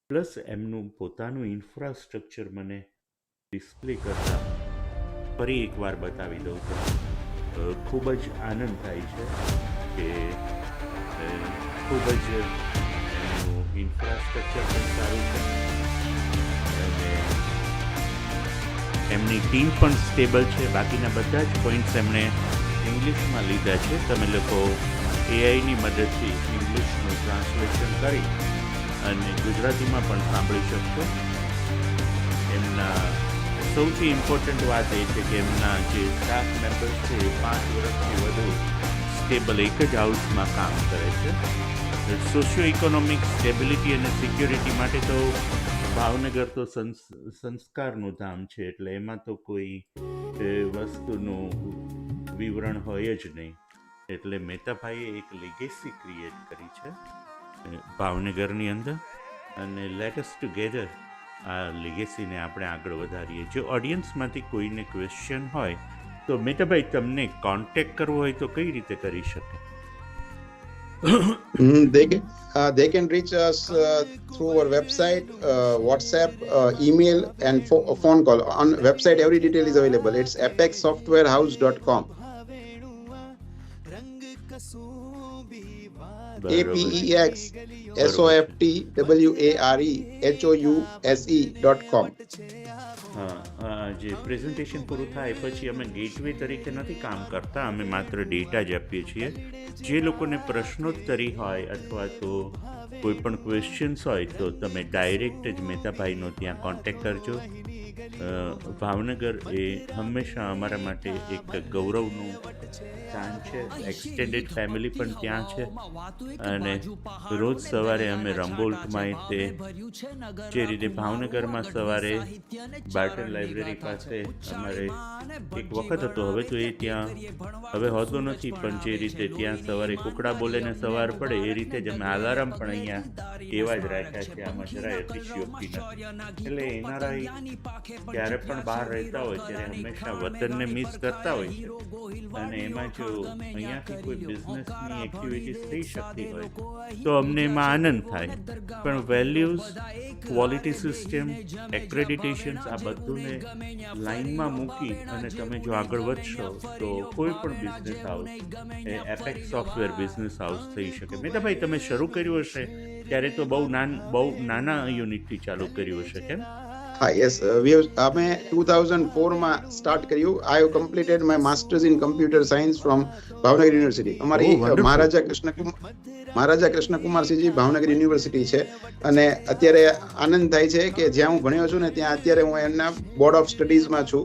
પ્લસ એમનું પોતાનું ઇન્ફ્રાસ્ટ્રક્ચર મને ડિસ્પ્લે કરતા ફરી એકવાર બતાવી દઉં તો ખૂબ જ આનંદ થાય છે કે ખૂબ જ એમનું ઇન્ફ્રાસ્ટ્રક્ચર પણ સારું છે અને એમની ટીમ પણ સ્ટેબલ છે. બાકીના બધા જ પોઈન્ટ્સ એમણે ઇંગ્લિશમાં લીધા છે. તમે લોકો એઆઈની મદદથી ઇંગ્લિશનું ટ્રાન્સલેશન કરી અને ગુજરાતીમાં પણ સાંભળી શકશો. એમના સૌથી ઇમ્પોર્ટન્ટ વાત એ છે કે એમના જે સ્ટાફ મેમ્બર્સ છે એ 5 વર્ષથી વધુ સ્ટેબલ એક જ હાઉસમાં કામ કરે છે. સોશિયો ઇકોનોમિક સ્ટેબિલિટી અને સિક્યોરિટી માટે તો ભાવનગર તો સંસ્કારનું ધામ છે, એટલે એમાં તો કોઈ વસ્તુનું વિવરણ હોય જ નહીં. એટલે મહેતાભાઈએ એક લેગેસી ક્રિએટ કરી છે ભાવનગરની અંદર, અને લેટ અસ ટુગેધર આ લેગેસીને આપણે આગળ વધારીએ. જો ઓડિયન્સમાંથી કોઈને ક્વેશ્ચન હોય તો મહેતાભાઈ તમને કોન્ટેક્ટ કરવો હોય તો કઈ રીતે કરી શકે? They can reach us through our website, WhatsApp, email, and phone call. On website, every detail is available. It's apexsoftwarehouse.com. apexsoftwarehouse.com. હા, જે પ્રેઝન્ટેશન પૂરું થાય પછી અમે ગેટવે તરીકે નથી કામ કરતા, અમે માત્ર ડેટા જ આપીએ છીએ. જે લોકોને પ્રશ્નોત્તરી હોય અથવા તો કોઈ પણ ક્વેશ્ચન્સ હોય તો તમે ડાયરેક્ટ જ મહેતાભાઈનો ત્યાં કોન્ટેક્ટ કરજો. ભાવનગર એ હંમેશા અમારા માટે એક ગૌરવનું સ્થાન છે. એક્સટેન્ડેડ ફેમિલી પણ ત્યાં છે અને રોજ સવારે અમે રંબોલ્ટમાં તે જે રીતે ભાવનગરમાં સવારે બાર્ટન લાઇબ્રેરી પાસે અમારે એક વખત હતો, હવે તો એ ત્યાં હવે હોતો નથી, પણ જે રીતે ત્યાં સવારે કુકડા બોલે ને સવાર પડે એ રીતે જ અમે અલાર્મ પણ અહીંયા એવા જ રાખ્યા છે. આમાં જરાય અતિશયોક્તિ નથી. એટલે એનઆરઆઈ ક્યારે પણ બહાર રહેતા હોય ત્યારે હંમેશા વતનને મિસ કરતા હોય છે, અને એમાં જો અહીંયાથી કોઈ બિઝનેસની એક્ટિવિટીઝ થઈ શકતી હોય તો અમને એમાં આનંદ થાય. પણ વેલ્યુઝ, ક્વોલિટી સિસ્ટમ, એક્રેડિટેશન્સ આ બધુંને લાઇનમાં મૂકી અને તમે જો આગળ વધશો તો કોઈ પણ બિઝનેસ હાઉસ એ એપેક્સ સોફ્ટવેર બિઝનેસ હાઉસ થઈ શકે. મહેતાભાઈ, તમે શરૂ કર્યું હશે ત્યારે તો બહુ નાના યુનિટથી ચાલુ કર્યું હશે, કેમ? Yes, અમે 2004 માં સ્ટાર્ટ કર્યું. I have completed my masters in computer science from Bhavnagar university. અમારી મહારાજા કૃષ્ણકુમારસિંહજી ભાવનગર યુનિવર્સિટી છે, અને અત્યારે આનંદ થાય છે કે જ્યાં હું ભણ્યો છું ને ત્યાં અત્યારે હું એમના બોર્ડ ઓફ સ્ટડીઝમાં છું,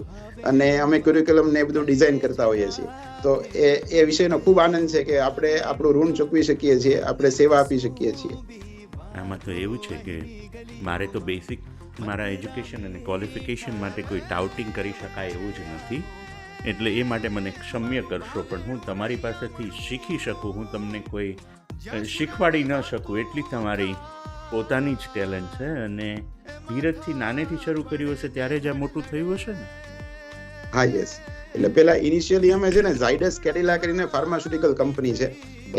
અને અમે ક્યુરિક્યુલમ ને બધું ડિઝાઇન કરતા હોઈએ છીએ. તો એ વિષયનો ખૂબ આનંદ છે કે આપણે આપણું ઋણ ચૂકવી શકીએ છીએ, આપણે સેવા આપી શકીએ છીએ. આમાં તો એવું છે કે મારે તો બેસિક મારા એજ્યુકેશન અને ક્વોલિફિકેશન માટે કોઈ ટાઉટિંગ કરી શકાય એવું જ નથી, એટલે એ માટે મને ક્ષમ્ય કરશો, પણ હું તમારી પાસેથી શીખી શકું, હું તમને કોઈ શીખવાડી ન શકું એટલી તમારી પોતાની જ ટેલેન્ટ છે. અને ધીરજથી નાનેથી શરૂ કર્યું હશે ત્યારે જ આ મોટું થયું હશે ને? હા, યસ. એટલે પેલા ઇનિશિયલી અમે છે ને ઝાયડસ કેડિલા કરીને ફાર્માસ્યુટિકલ કંપની છે,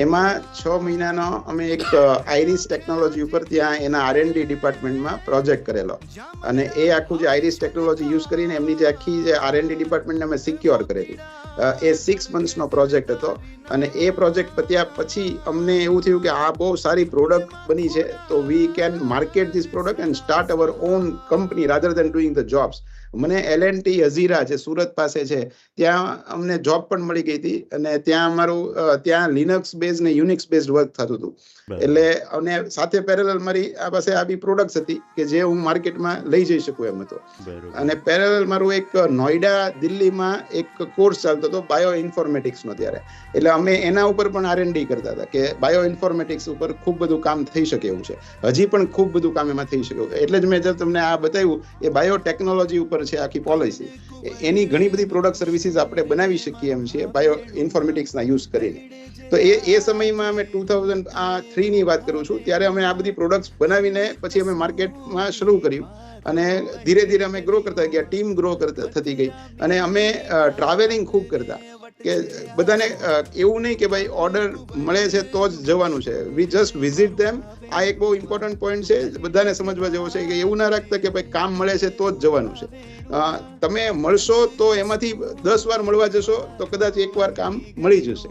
એમાં 6 મહિનાનો અમે એક આઈરિસ ટેકનોલોજી ઉપર ત્યાં એના R&D ડિપાર્ટમેન્ટમાં પ્રોજેક્ટ કરેલો, અને એ આખું જે આઈરિસ ટેકનોલોજી યુઝ કરીને એમની જે આખી જે R&D ડિપાર્ટમેન્ટને અમે સિક્યોર કરેલી. એ 6 મંથ્સનો પ્રોજેક્ટ હતો, અને એ પ્રોજેક્ટ પત્યા પછી અમને એવું થયું કે આ બહુ સારી પ્રોડક્ટ બની છે, તો we can market this product and start hour on company rather then doing the jobs. મને L&T હઝીરા જે સુરત પાસે છે ત્યાં અમને જોબ પણ મળી ગઈ હતી, અને ત્યાં અમારું ત્યાં લિનક્સ બેઝ ને યુનિક્સ બેઝડ વર્ક થતું હતું. એટલે અને સાથે પેરેલલ મારી આ પાસે આ બી પ્રોડક્ટ્સ હતી કે જે હું માર્કેટમાં લઈ જઈ શકું એમ હતો. અને પેરેલલ મારું એક નોઈડા દિલ્હીમાં એક કોર્સ ચાલતો આવતો હતો બાયો ઇન્ફોર્મેટિક્સનો ત્યારે. એટલે અમે એના ઉપર પણ R&D કરતા હતા કે બાયો ઇન્ફોર્મેટિક્સ ઉપર ખૂબ બધું કામ થઈ શકે એવું છે. હજી પણ ખૂબ બધું કામ એમાં થઈ શકે. એટલે જ મેં જો તમને આ બતાવ્યું એ બાયો ટેકનોલોજી ઉપર છે આખી પોલિસી. એની ઘણી બધી પ્રોડક્ટ સર્વિસીસ આપણે બનાવી શકીએ એમ છીએ બાયો ઇન્ફોર્મેટિક્સના યુઝ કરીને. તો એ સમયમાં અમે 2003 ની વાત કરું છું, ત્યારે અમે આ બધી પ્રોડક્ટ્સ બનાવીને પછી અમે માર્કેટમાં શરૂ કર્યું અને ધીરે ધીરે અમે ગ્રો કરતા ગયા, ટીમ ગ્રો થતી ગઈ અને અમે ટ્રાવેલિંગ ખૂબ કરતા કે બધાને એવું નહીં કે ભાઈ ઓર્ડર મળે છે તો જ જવાનું છે, વી જસ્ટ વિઝિટ ધેમ. આ એક બહુ ઇમ્પોર્ટન્ટ પોઈન્ટ છે, બધાને સમજવા જેવો છે કે એવું ના રાખતા કે ભાઈ કામ મળે છે તો જ જવાનું છે. તમે મળશો તો એમાંથી 10 વાર મળવા જશો તો કદાચ એકવાર કામ મળી જશે.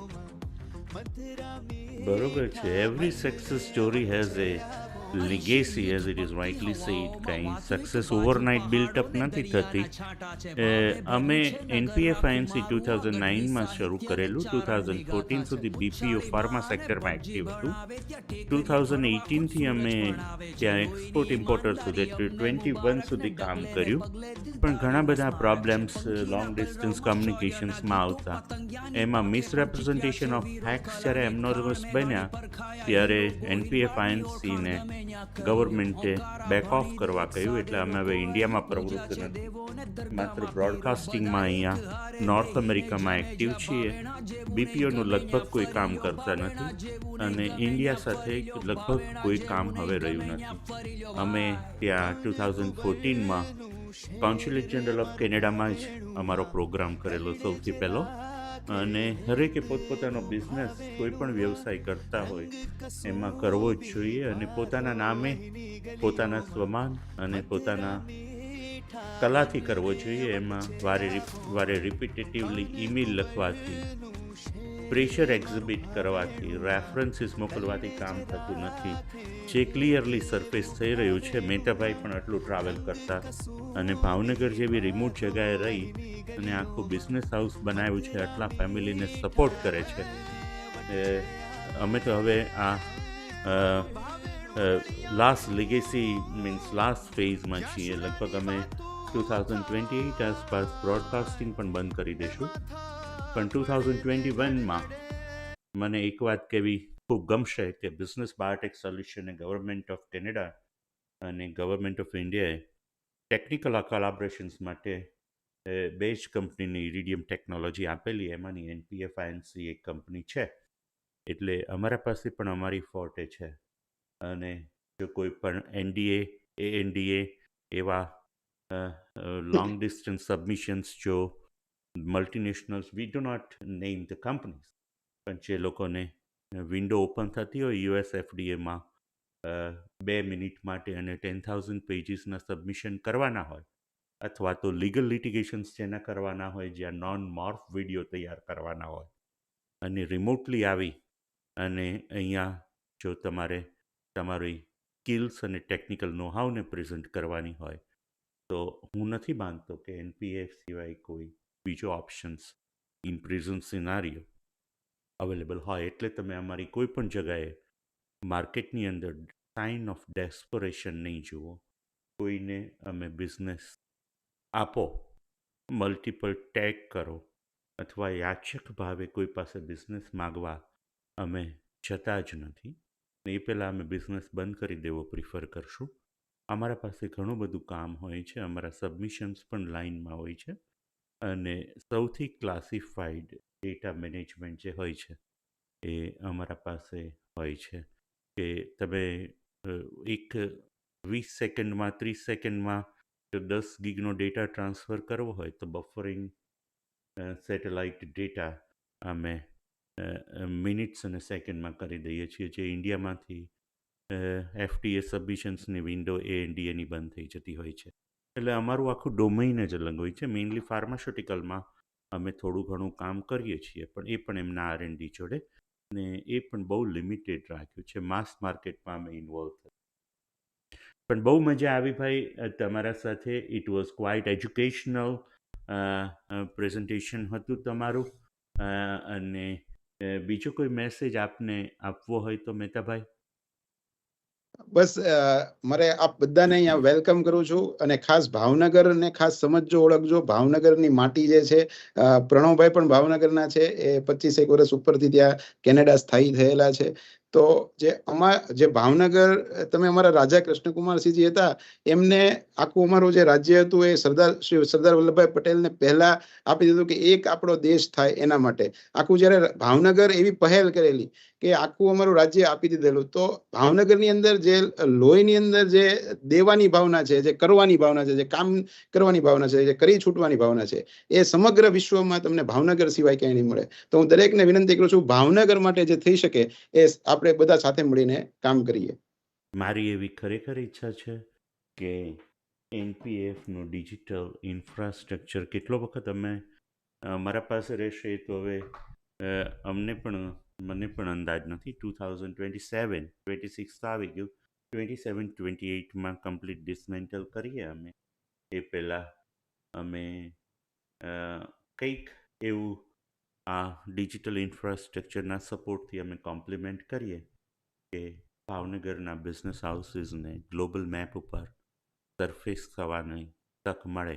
બરોબર છે. Every success story has a legacy, as it is rightly said. કંઈ સક્સેસ ઓવરનાઇટ બિલ્ટઅપ નથી થતી. અમે NPAFInc 2009માં શરૂ કરેલું. 2014 સુધી BPO ફાર્મા સેક્ટરમાં એક્ટિવ હતું. 2018થી અમે ત્યાં એક્સપોર્ટ ઇમ્પોર્ટર સુધી 21 સુધી કામ કર્યું. પણ ઘણા બધા પ્રોબ્લેમ્સ લોંગ ડિસ્ટન્સ કમ્યુનિકેશન્સમાં આવતા. એમાં મિસરેપ્રેઝન્ટેશન ઓફ ફેક્ટ્સ જ્યારે એમનોરમસ બન્યા ત્યારે NPAFIncને ગવર્મેન્ટે બેક ઓફ કરવા કહ્યું. એટલે અમે હવે ઇન્ડિયામાં પ્રવૃત્ત નથી, માત્ર બ્રોડકાસ્ટિંગમાં અહીંયા નોર્થ અમેરિકામાં એક્ટિવ છીએ. BPOનું લગભગ કોઈ કામ કરતા નથી અને ઇન્ડિયા સાથે લગભગ કોઈ કામ હવે રહ્યું નથી. અમે ત્યાં 2014માં કોન્સ્યુલેટ જનરલ ઓફ કેનેડામાં જ અમારો પ્રોગ્રામ કરેલો સૌથી પહેલો. અને હરેકે પોતપોતાનો બિઝનેસ, કોઈ પણ વ્યવસાય કરતા હોય એમાં કરવો જ જોઈએ અને પોતાના નામે, પોતાના સ્વમાન અને પોતાના કલાથી કરવો જોઈએ. એમાં વારે રિપીટેટિવલી ઈમેલ લખવાથી, પ્રેશર એક્ઝિબિટ કરવાથી, રેફરન્સીસ મોકલવાથી કામ થતું નથી. જે ક્લિયરલી સરફેસ થઈ રહ્યું છે. મહેતાભાઈ પણ આટલું ટ્રાવેલ કરતા અને ભાવનગર જેવી રિમોટ જગાએ રહી અને આખું બિઝનેસ હાઉસ બનાવ્યું છે, આટલા ફેમિલીને સપોર્ટ કરે છે. અમે તો હવે આ લાસ્ટ લેગેસી મીન્સ લાસ્ટ ફેઝમાં છીએ. લગભગ અમે 2028 આસપાસ બ્રોડકાસ્ટિંગ પણ બંધ કરી દઈશું. પણ 2021માં મને એક વાત કહેવી ખૂબ ગમશે કે business Biotech solution A government of Canada અને ગવર્મેન્ટ ઓફ ઇન્ડિયાએ ટેકનિકલ કોલાબોરેશન્સ માટે બે જ કંપનીની ઇરિડિયમ ટેકનોલોજી આપેલી. એમાંની NPAFInc એક કંપની છે. એટલે અમારા પાસે પણ અમારી ફોર્ટે છે. અને જો કોઈ પણ NDA, ANDA એવા લોંગ ડિસ્ટન્સ સબમિશન્સ, જો multinationals, we do not name the companies, પણ જે લોકોને વિન્ડો ઓપન થતી હોય US FDAમાં 2 મિનિટ માટે અને 10,000 પેજીસના સબમિશન કરવાના હોય, અથવા તો લીગલ લિટિગેશન્સ જેના કરવાના હોય, જ્યાં નોન મોર્ફ વિડીયો તૈયાર કરવાના હોય અને રિમોટલી આવી અને અહીંયા જો તમારે તમારી સ્કિલ્સ અને ટેકનિકલ નોહાવને પ્રેઝન્ટ કરવાની હોય, તો હું નથી માનતો કે NPA સિવાય કોઈ બીજો ઓપ્શન્સ ઇન પ્રેઝન્ટ સિનારીઓ અવેલેબલ હોય. એટલે તમે અમારી કોઈ પણ જગાએ માર્કેટની અંદર સાઇન ઓફ ડેસ્પરેશન નહીં જુઓ. કોઈને અમે બિઝનેસ આપો, મલ્ટિપલ ટેગ કરો અથવા યાચક ભાવે કોઈ પાસે બિઝનેસ માગવા અમે જતા જ નથી. એ પહેલાં અમે બિઝનેસ બંધ કરી દેવો પ્રિફર કરશું. અમારા પાસે ઘણું બધું કામ હોય છે. અમારા સબમિશન્સ પણ લાઇનમાં હોય છે અને સૌથી ક્લાસિફાઈડ ડેટા મેનેજમેન્ટ જે હોય છે એ અમારા પાસે હોય છે. કે તમે એક 20 સેકન્ડમાં, 30 સેકન્ડમાં જો 10 ગીગનો ડેટા ટ્રાન્સફર કરવો હોય તો બફરિંગ સેટેલાઇટ ડેટા અમે મિનિટ્સ અને સેકન્ડમાં કરી દઈએ છીએ, જે ઇન્ડિયામાંથી FDA સબમિશન્સની વિન્ડો ANDAની બંધ થઈ જતી હોય છે. એટલે અમારું આખું ડોમેઇન જ અલગ હોય છે. મેઇનલી ફાર્માસ્યુટિકલમાં અમે થોડું ઘણું કામ કરીએ છીએ, પણ એ પણ એમના R&D જોડે, ને એ પણ બહુ લિમિટેડ રાખ્યું છે. માસ માર્કેટમાં અમે ઇન્વોલ્વ થઈએ. પણ બહુ મજા આવી ભાઈ તમારા સાથે. It was quite educational presentation હતું તમારું. અને બીજો કોઈ મેસેજ આપને આપવો હોય તો મહેતાભાઈ? બસ મારે આપ બધાને અહીંયા વેલકમ કરું છું અને ખાસ ભાવનગરને ખાસ સમજજો, ઓળખજો. ભાવનગરની માટી જે છે, પ્રણવભાઈ પણ ભાવનગરના છે, એ 25 વર્ષ ઉપરથી ત્યાં કેનેડા સ્થાયી થયેલા છે. તો જે ભાવનગર, તમે અમારા રાજા કૃષ્ણકુમારસિંહજી હતા, એમને આખું અમારું જે રાજ્ય હતું એ શ્રી સરદાર વલ્લભભાઈ પટેલને પહેલા આપી દીધું કે એક આપણો દેશ થાય એના માટે. આખું જ્યારે ભાવનગર એવી પહેલ કરેલી કે આખું અમારું રાજ્ય આપી દીધેલું. તો ભાવનગરની અંદર જે લોહીની અંદર જે દેવાની ભાવના છે, જે કરવાની ભાવના છે, જે કામ કરવાની ભાવના છે, જે કરી છૂટવાની ભાવના છે, એ સમગ્ર વિશ્વમાં તમને ભાવનગર સિવાય ક્યાંય નહીં મળે. તો હું દરેકને વિનંતી કરું છું, ભાવનગર માટે જે થઈ શકે એ આપણે બધા સાથે મળીને કામ કરીએ. મારી એવી ખરેખર ઈચ્છા છે કે એનપીએફનું ડિજિટલ ઇન્ફ્રાસ્ટ્રક્ચર કેટલો વખત મારા પાસે રહેશે તો હવે મને પણ અંદાજ નથી. 2027-26 આવી ગયું, 27-28માં કમ્પ્લીટ ડિસમેન્ટલ કરીએ અમે. એ પહેલાં અમે કંઈક એવું આ ડિજિટલ ઇન્ફ્રાસ્ટ્રક્ચરના સપોર્ટથી અમે કોમ્પ્લિમેન્ટ કરીએ કે ભાવનગરના બિઝનેસ હાઉસીસને ગ્લોબલ મેપ ઉપર સરફેસ થવાની તક મળે.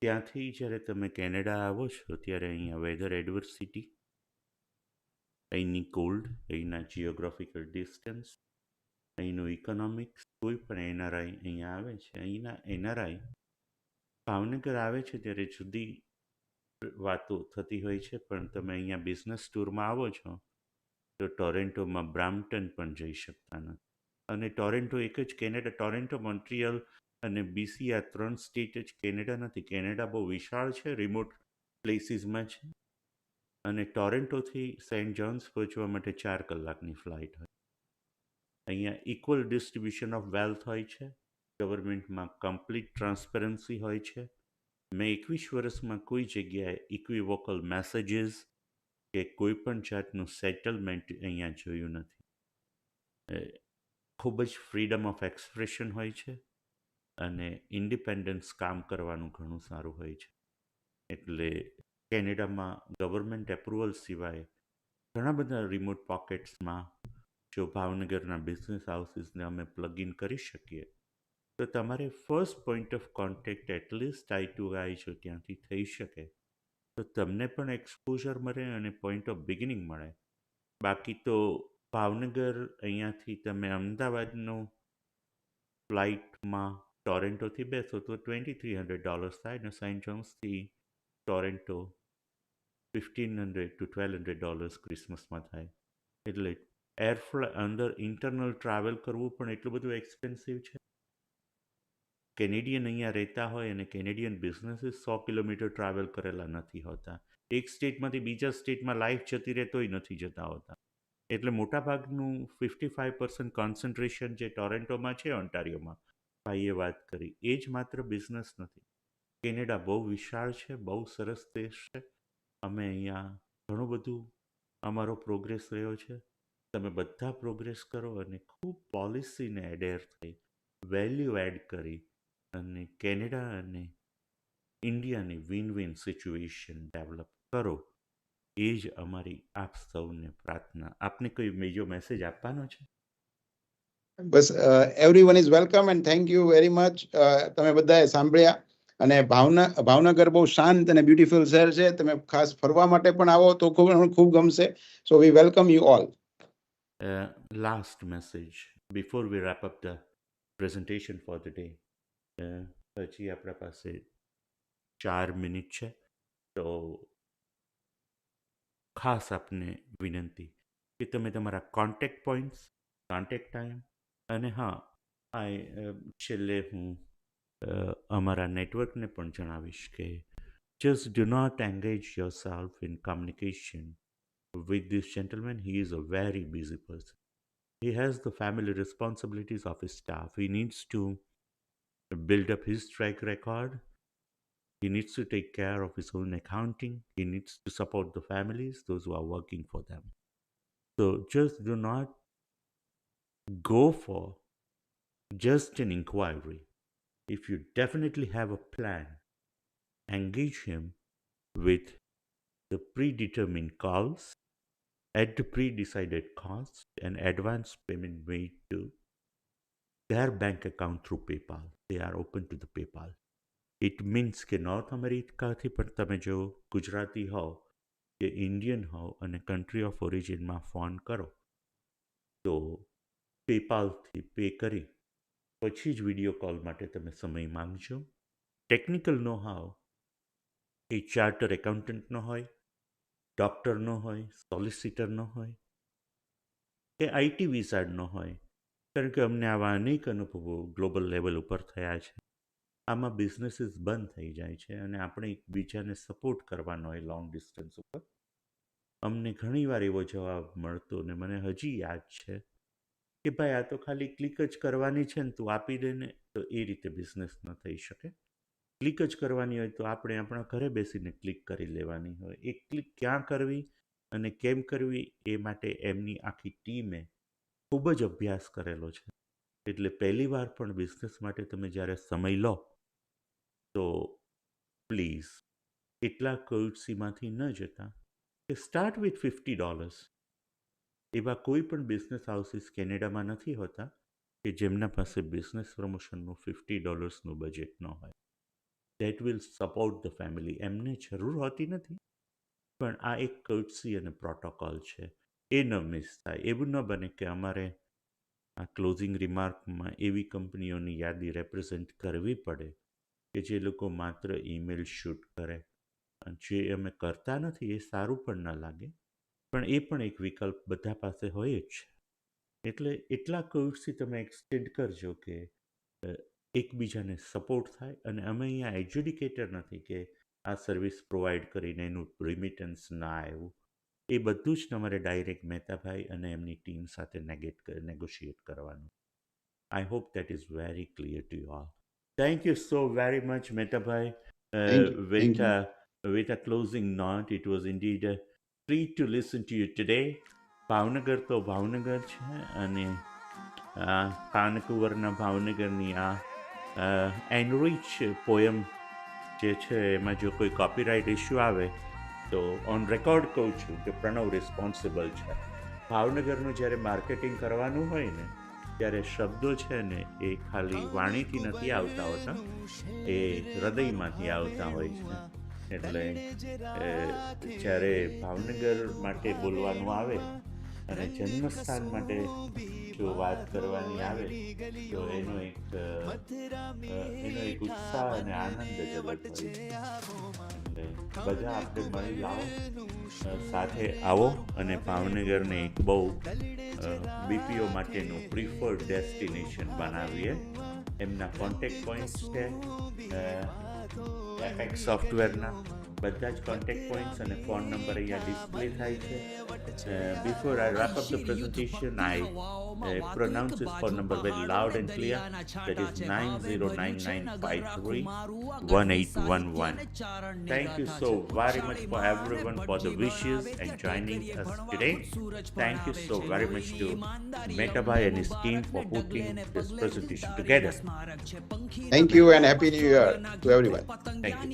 ત્યાંથી જ્યારે તમે કેનેડા આવો છો ત્યારે અહીંયા વેધર એડવર્સિટી, અહીંની કોલ્ડ, અહીંના જિયોગ્રાફિકલ ડિસ્ટન્સ, અહીંનું ઇકોનોમિક્સ, કોઈ પણ એનઆરઆઈ અહીંયા આવે છે, અહીંના એનઆરઆઈ ભાવનગર આવે છે ત્યારે જુદી વાતો થતી હોય છે, પણ તમે અહીંયા બિઝનેસ ટૂરમાં આવો છો તો ટોરેન્ટોમાં બ્રામ્પટન પણ જઈ શકતા નથી. અને ટોરેન્ટો એક જ કેનેડા, ટોરેન્ટો, મોન્ટ્રીયલ અને બીસી આ 3 સ્ટેટ જ કેનેડા નથી. કેનેડા બહુ વિશાળ છે, રિમોટ પ્લેસીસમાં છે, અને ટોરેન્ટોથી સેન્ટ જોન્સ પહોંચવા માટે 4 કલાકની ફ્લાઇટ હોય. અહીંયા ઇક્વલ ડિસ્ટ્રીબ્યુશન ઓફ વેલ્થ હોય છે, ગવર્મેન્ટમાં કમ્પ્લીટ ટ્રાન્સપરન્સી હોય છે. મેં 21 વર્ષમાં કોઈ જગ્યાએ ઇક્વિવોકલ મેસેજીસ કે કોઈ પણ જાતનું સેટલમેન્ટ અહીંયા જોયું નથી. ખૂબ જ ફ્રીડમ ઓફ એક્સપ્રેશન હોય છે અને ઇન્ડિપેન્ડન્સ કામ કરવાનું ઘણું સારું હોય છે. એટલે કેનેડામાં ગવર્મેન્ટ એપ્રુવલ સિવાય ઘણા બધા રિમોટ પોકેટ્સમાં જો ભાવનગરના બિઝનેસ હાઉસીસને અમે પ્લગ ઇન કરી શકીએ તો તમારે first point of contact at least I2I જો ત્યાંથી થઈ શકે તો તમને પણ એક્સપોઝર મળે અને પોઈન્ટ ઓફ બિગિનિંગ મળે. બાકી તો ભાવનગર અહીંયાથી તમે અમદાવાદનું ફ્લાઇટમાં ટોરેન્ટોથી બેસો તો $2,300 થાય, અને સેન્ટ જોન્સથી ટોરેન્ટો $1,500 to $1,200 ક્રિસમસમાં થાય. એટલે અંદર ઇન્ટરનલ ટ્રાવેલ કરવું પણ એટલું બધું એક્સપેન્સિવ છે. કેનેડિયન અહીંયા રહેતા હોય અને કેનેડિયન બિઝનેસીસ 100 કિલોમીટર ટ્રાવેલ કરેલા નથી હોતા. એક સ્ટેટમાંથી બીજા સ્ટેટમાં લાઈફ જતી રહેતોય નથી જતા હોતા. એટલે મોટાભાગનું 55% કોન્સન્ટ્રેશન જે ટોરેન્ટોમાં છે, ઓન્ટારિયોમાં ભાઈએ વાત કરી, એ જ માત્ર બિઝનેસ નથી. કેનેડા બહુ વિશાળ છે, બહુ સરસ દેશ છે. અમે અહીંયા ઘણું બધું અમારો પ્રોગ્રેસ રહ્યો છે. તમે બધા પ્રોગ્રેસ કરો અને ખૂબ પોલિસીને એડેર થઈ, વેલ્યુ એડ કરી અને કેનેડા અને ઇન્ડિયાની વિન વિન સિચ્યુએશન ડેવલપ કરો, એ જ અમારી આપ સૌને પ્રાર્થના. આપને કોઈ બીજો મેસેજ આપવાનો છે? બસ everyone is welcome and thank you very much. તમે બધાએ સાંભળ્યા. અને ભાવનગર બહુ શાંત અને બ્યુટીફુલ શહેર છે. તમે ખાસ ફરવા માટે પણ આવો તો ખૂબ ગમશે. So we welcome you all. Last message before we wrap up the presentation for the day. હજી આપણા પાસે 4 મિનિટ છે, તો ખાસ આપને વિનંતી કે તમે તમારા કોન્ટેક્ટ પોઈન્ટ્સ, કોન્ટેક્ટ ટાઈમ અને છેલ્લે હું અમારા નેટવર્કને પણ જણાવીશ કે just do not engage yourself in communication with this gentleman. He is a very busy person. He has the family responsibilities of his staff. He needs to build up his track record. He needs to take care of his own accounting. He needs to support the families, those who are working for them. So just do not go for just an inquiry. If you definitely have a plan, engage him with the predetermined calls at the pre-decided cost and advance payment made to their bank account through PayPal. They are open to the PayPal. It means કે north અમેરિકાથી પણ તમે જો ગુજરાતી હોવ કે Indian હોવ અને country of ઓરિજિનમાં phone કરો તો પેપાલથી પે કરી પછી જ વિડીયો કોલ માટે તમે સમય માંગજો. ટેકનિકલ નો હાવ એ ચાર્ટર એકાઉન્ટન્ટનો હોય, ડૉક્ટરનો હોય, સોલિસિટરનો હોય કે આઈટી વિઝાર્ડનો હોય, કારણ કે અમને આવા અનેક અનુભવો ગ્લોબલ લેવલ ઉપર થયા છે. આમાં બિઝનેસીસ બંધ થઈ જાય છે અને આપણે એકબીજાને સપોર્ટ કરવાનો હોય લોંગ ડિસ્ટન્સ ઉપર. અમને ઘણીવાર એવો જવાબ મળતો ને મને હજી યાદ છે કે ભાઈ આ તો ખાલી ક્લિક જ કરવાની છે ને તું આપી દે ને. તો એ રીતે બિઝનેસ ન થઈ શકે. ક્લિક જ કરવાની હોય તો આપણે આપણા ઘરે બેસીને ક્લિક કરી લેવાની હોય. એ ક્લિક ક્યાં કરવી અને કેમ કરવી એ માટે એમની આખી ટીમે ખૂબ જ અભ્યાસ કરેલો છે. એટલે પહેલી વાર પણ બિઝનેસ માટે તમે જ્યારે સમય લો તો પ્લીઝ એટલા કર્ટસીમાંથી ન જતા કે સ્ટાર્ટ વિથ $50. એવા કોઈ પણ બિઝનેસ હાઉસીસ કેનેડામાં નથી હોતા કે જેમના પાસે બિઝનેસ પ્રમોશનનું $50નું બજેટ ન હોય. That will support the family. એમને જરૂર હોતી નથી, પણ આ એક કર્ટસી અને પ્રોટોકોલ છે, એ ન મિસ થાય. એવું ન બને કે અમારે આ ક્લોઝિંગ રિમાર્કમાં એવી કંપનીઓની યાદી રેપ્રેઝેન્ટ કરવી પડે કે જે લોકો માત્ર ઈમેલ શૂટ કરે. જે અમે કરતા નથી એ સારું પણ ન લાગે, પણ એ પણ એક વિકલ્પ બધા પાસે હોય જ છે. એટલે એટલા કોર્સથી તમે એક્સટેન્ડ કરજો કે એકબીજાને સપોર્ટ થાય. અને અમે અહીંયા એજ્યુડિકેટર નથી કે આ સર્વિસ પ્રોવાઈડ કરીને એનું રિમિટન્સ ના આવ્યું. એ બધું જ તમારે ડાયરેક્ટ મહેતાભાઈ અને એમની ટીમ સાથે નેગોશિએટ કરવાનું. I hope that is very clear two you all. Thank you so very much, Metabhai. Thank you. Thank you. With a closing note, it was indeed a treat to listen to you today. Bhavnagar તો ભાવનગર છે અને કાનકુંવરના ભાવનગરની આ enrich poem જે છે એમાં જો કોઈ કોપીરાઇટ ઇસ્યુ આવે તો ઓન રેકોર્ડ કહું છું કે પ્રણવ રિસ્પોન્સિબલ છે. ભાવનગરનું જ્યારે માર્કેટિંગ કરવાનું હોય ને ત્યારે શબ્દો છે ને એ ખાલી વાણીથી નથી આવતા હોતા, એ હૃદયમાંથી આવતા હોય છે. એટલે જ્યારે ભાવનગર માટે બોલવાનું આવે અને જન્મસ્થાન માટે જો વાત કરવાની આવે તો એનો એક ઉત્સાહ અને આનંદ જ અલગ હોય છે. એટલે બધા આપણે મળી લાવો, સાથે આવો અને ભાવનગરને એક બહુ બીપીઓ માટેનું પ્રિફર્ડ ડેસ્ટિનેશન બનાવીએ. એમના કોન્ટેક્ટ પોઈન્ટ્સ છે એપેક્સ સોફ્ટવેરના, બધા જ કોન્ટેક્ટ પોઈન્ટ્સ અને ફોન નંબર અહીંયા ડિસ્પ્લે થાય છે. Before I wrap up the presentation, I pronounce his phone number very loud and clear. That is 9099531811. Thank you so very much for everyone for the wishes and joining us today. Thank you so very much to Metabhai and his team for putting this presentation together. Thank you and Happy New Year to everyone. Thank you.